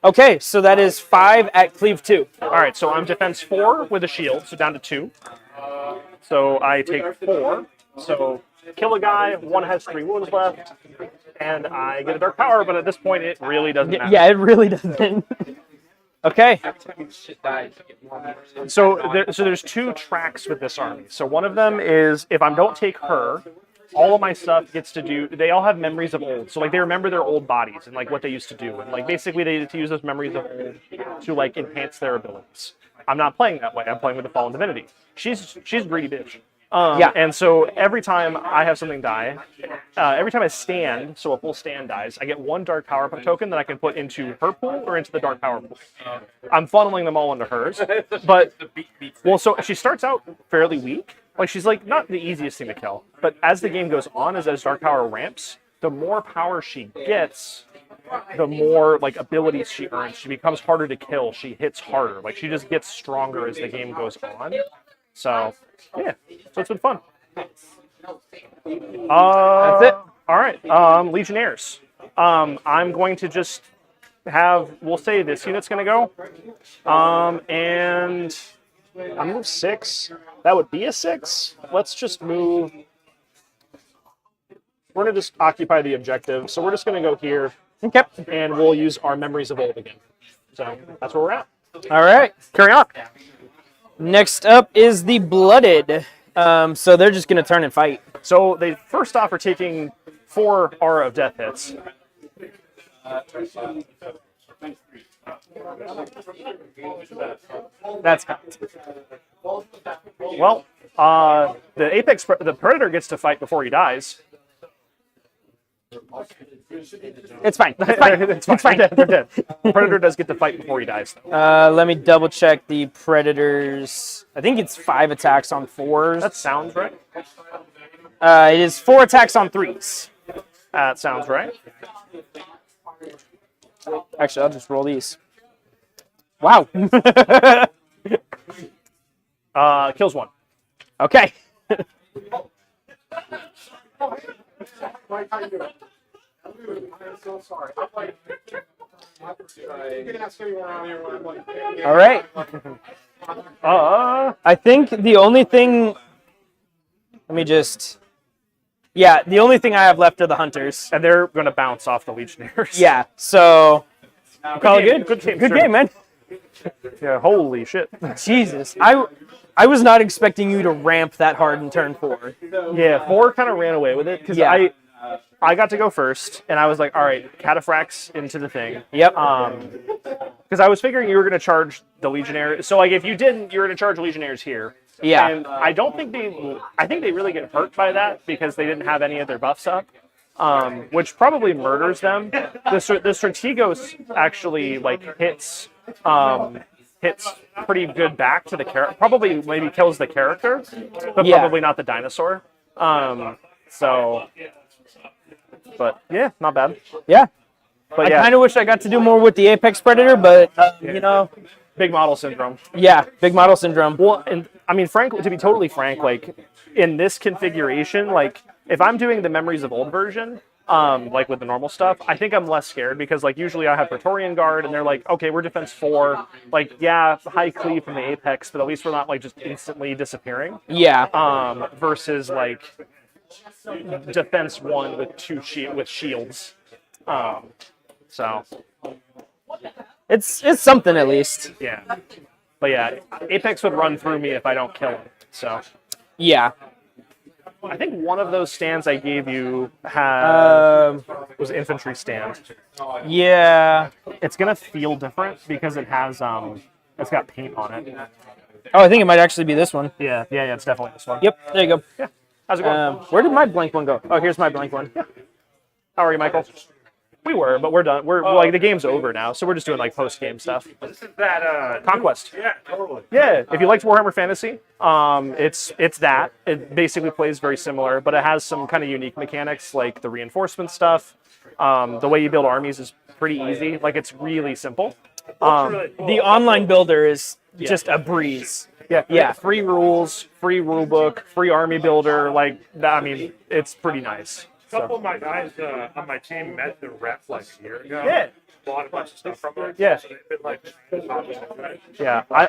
Okay, so that is 5 at cleave 2. All right, so I'm defense 4 with a shield, so down to 2. So I take 4. So kill a guy. 1 has 3 wounds left. and I get a dark power. But at this point, it really doesn't matter. Yeah, it really doesn't. Okay. Every time shit dies, you get more meters. So there's two tracks with this army. So one of them is if I don't take her, all of my stuff gets to do. They all have memories of old. So like they remember their old bodies and like what they used to do, and like basically they get to use those memories of old to like enhance their abilities. I'm not playing that way. I'm playing with the Fallen Divinity. She's a greedy bitch. Yeah. And so every time I have something die, every time I stand, so a full stand dies, I get one dark power token that I can put into her pool or into the dark power pool. I'm funneling them all into hers. But, well, so she starts out fairly weak. Like, she's, like, not the easiest thing to kill. But as the game goes on, as dark power ramps, the more power she gets, the more, like, abilities she earns. She becomes harder to kill. She hits harder. Like, she just gets stronger as the game goes on. So, yeah. So it's been fun. That's it. All right. Legionnaires. I'm going to just have, we'll say this unit's going to go. And I move 6. That would be a 6. Let's just move. We're going to just occupy the objective. So we're just going to go here. Okay. And we'll use our memories of old again. So that's where we're at. All right. Carry on. Next up is the Blooded. So they're just going to turn and fight. So they first off are taking 4 Aura of Death hits. That's cocked. Well, the Predator gets to fight before he dies. It's fine. It's fine. It's fine. They're dead. Predator does get to fight before he dies, though. Let me double check the Predators. I think it's 5 attacks on 4s. That sounds right. It is 4 attacks on 3s. That sounds right. Actually, I'll just roll these. Wow. Kills 1. Okay. Mike, how you doing? I'm so sorry. I'm like, you can ask anyone around here when I'm like, All right. I think the only thing. Let me just. Yeah, the only thing I have left are the Hunters. And they're going to bounce off the Legionnaires. Yeah, so. Call it good. Good game. Good sure. game, man. Yeah, holy shit. Jesus. I was not expecting you to ramp that hard in turn 4. Yeah, 4 kind of ran away with it because Yeah. I got to go first, and I was like, all right, cataphracts into the thing. Yep. Because I was figuring you were going to charge the Legionnaires. So, like, if you didn't, you were going to charge Legionnaires here. Yeah. And I think they really get hurt by that because they didn't have any of their buffs up, which probably murders them. The Strategos actually, like, hits pretty good back to the character. Probably maybe kills the character, but Yeah. probably not the dinosaur. But yeah, not bad. Yeah. But I yeah, kind of wish I got to do more with the Apex Predator, but, you know, big model syndrome. yeah, big model syndrome. Well, and I mean, to be totally frank, like in this configuration, like if I'm doing the Memories of Old version, like with the normal stuff, I think I'm less scared because like usually I have Praetorian Guard and they're like, okay, we're defense 4, like yeah, high cleave from the Apex, but at least we're not like just instantly disappearing. Yeah. Versus like defense 1 with shields. So It's something at least. yeah, but yeah, Apex would run through me if I don't kill him. So Yeah. I think one of those stands I gave you was infantry stand. Yeah. It's gonna feel different because it has it's got paint on it. Oh, I think it might actually be this one. Yeah, it's definitely this one. Yep. There you go. How's it going? Where did my blank one go? Oh, here's my blank one. How are you, Michael? We were, but we're done. We're like the game's over now, so we're just doing like post game stuff. this is that, Conquest. yeah, totally. Yeah, if you liked Warhammer Fantasy, it's that. It basically plays very similar, but it has some kind of unique mechanics like the reinforcement stuff. The way you build armies is pretty easy. Like it's really simple. The online builder is just a breeze. Yeah. Free rules, free rule book, free army builder. Like that. I mean, it's pretty nice. A couple of my guys on my team met the rep like a year ago. Yeah. Bought a bunch of stuff from there. Yeah. So they've been like, Yeah, I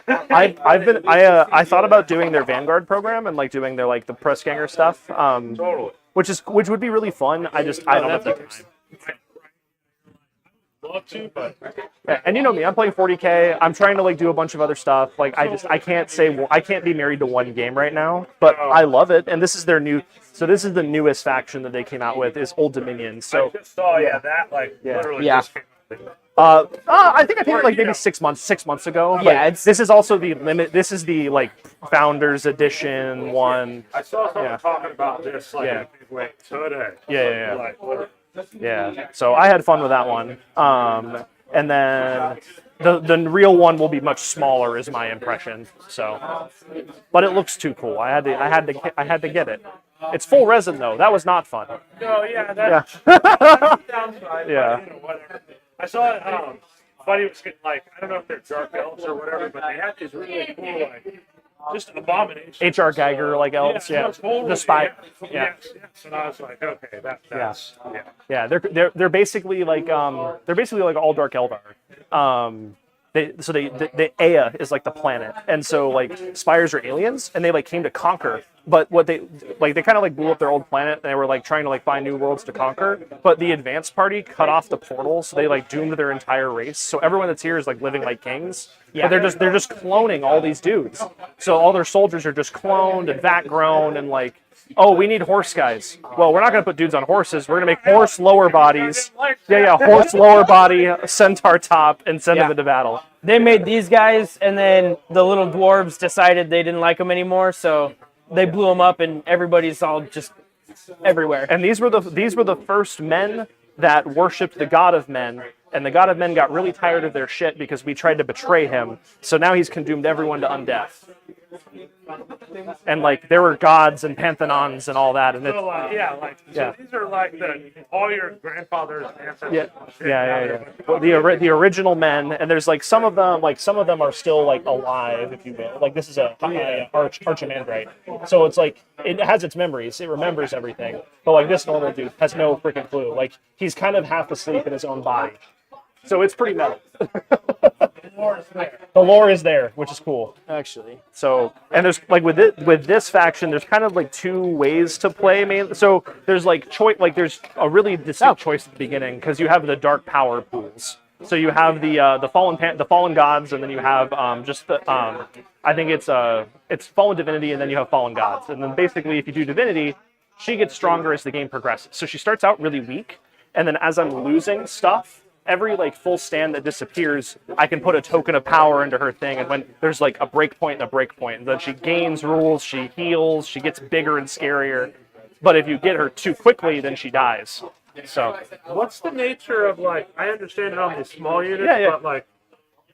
thought about doing their Vanguard program and like doing their like the press ganger stuff. totally. Which would be really fun. I don't have the time. Love to, but Yeah, and you know me, I'm playing 40K. I'm trying to like do a bunch of other stuff. Like I can't say I can't be married to one game right now, but I love it. And this is their new. So this is the newest faction that they came out with is Old Dominion. I So just saw that like literally Yeah. just came out. I think I paid it like maybe 6 months ago. Yeah, but it's- this is also the limit. This is the like Founders Edition one. I saw someone Yeah. talking about this like Yeah. in a big way today. Yeah. Like, literally. Yeah. So I had fun with that one. And then the real one will be much smaller, is my impression. So, but it looks too cool. I had to get it. It's full resin though. That was not fun. No, yeah, that's Yeah. downside. Yeah. But, you know, whatever. I saw it. Buddy was getting like I don't know if they're dark elves or whatever, but they had these really cool like just abominations. H.R. Geiger like elves. Yeah. The spy. Yeah. Yes. And I was like, okay, that's yeah. Yeah, they're basically like all dark elf are. The Ea is like the planet, and so like spires are aliens, and they like came to conquer. But what they kind of like blew up their old planet, and they were like trying to like find new worlds to conquer. But the advanced party cut off the portals, so they like doomed their entire race. So everyone that's here is like living like kings. Yeah. But they're just cloning all these dudes. So all their soldiers are just cloned and vat grown and like. Oh, we need horse guys. Well, we're not going to put dudes on horses. We're going to make horse lower bodies. Yeah, horse lower body, centaur top, and send them into battle. They made these guys, and then the little dwarves decided they didn't like them anymore, so they blew them up, and everybody's all just everywhere. And these were the first men that worshipped the god of men, and the god of men got really tired of their shit because we tried to betray him. So now he's condemned everyone to undeath. And like there were gods and pantheons and all that, and So these are like all your grandfather's ancestors. Yeah. Well, the original men, and there's like some of them are still like alive, if you will. Like this is a Archimandrite, so it's like it has its memories, it remembers everything. But like this normal dude has no freaking clue. Like he's kind of half asleep in his own body, so it's pretty metal. The lore is there, which is cool. Actually. So, and there's like with this faction, there's kind of like two ways to play. So there's like choice, like there's a really distinct choice at the beginning because you have the dark power pools. So you have the fallen gods, and then you have just the I think it's fallen divinity, and then you have fallen gods, and then basically if you do divinity, she gets stronger as the game progresses. So she starts out really weak, and then as I'm losing stuff. Every like full stand that disappears, I can put a token of power into her thing, and when there's like a break point and a break point, and then she gains rules, she heals, she gets bigger and scarier. But if you get her too quickly, then she dies. So What's the nature of like? I understand it on these small units, but like,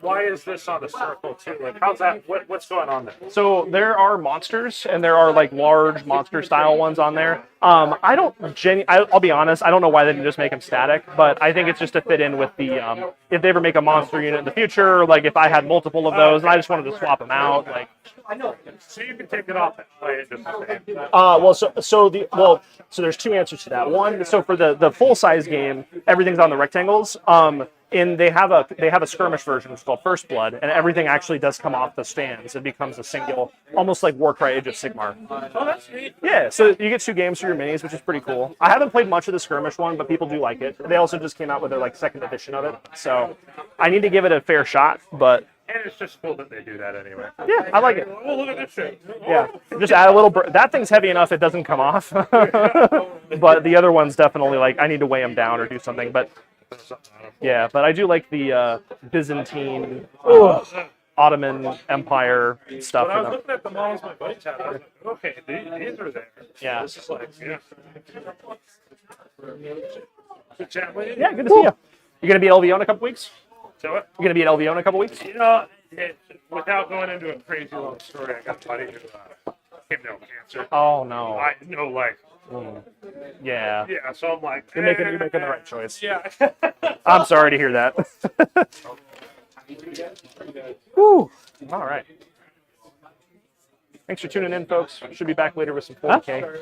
why is this on a circle too? Like, how's that? What's going on there? So there are monsters, and there are like large monster style ones on there. I'll be honest, I don't know why they didn't just make them static, but I think it's just to fit in with the if they ever make a monster unit in the future, like if I had multiple of those and I just wanted to swap them out, like. So you can take it off and play it just the same. So there's two answers to that. One, so for the full size game, everything's on the rectangles. And they have a skirmish version, which is called First Blood, and everything actually does come off the stands. It becomes a single, almost like Warcry Age of Sigmar. Oh, that's neat. Yeah, so you get 2 games for your minis, which is pretty cool. I haven't played much of the skirmish one, but people do like it. They also just came out with their like 2nd edition of it, so I need to give it a fair shot. But And it's just cool that they do that anyway. yeah, I like it. Oh, look at this shit. Yeah, just add a little. That thing's heavy enough; it doesn't come off. But the other one's definitely like I need to weigh them down or do something. But yeah, but I do like the Byzantine, Ottoman Empire stuff. When I was looking at the models my buddies had, I was like, okay, these are there. Yeah. This is like, yeah. Good chat with you. Yeah, good to see you. You gonna be at LVO in a couple weeks? So what? You gonna be at LVO in a couple weeks? You know, without going into a crazy long story, I got a buddy who came down with cancer. Oh no. I know, like, Yeah. yeah. So I'm like, You're making the right choice. Yeah. I'm sorry to hear that. Whew. All right. Thanks for tuning in, folks. Should be back later with some 40K.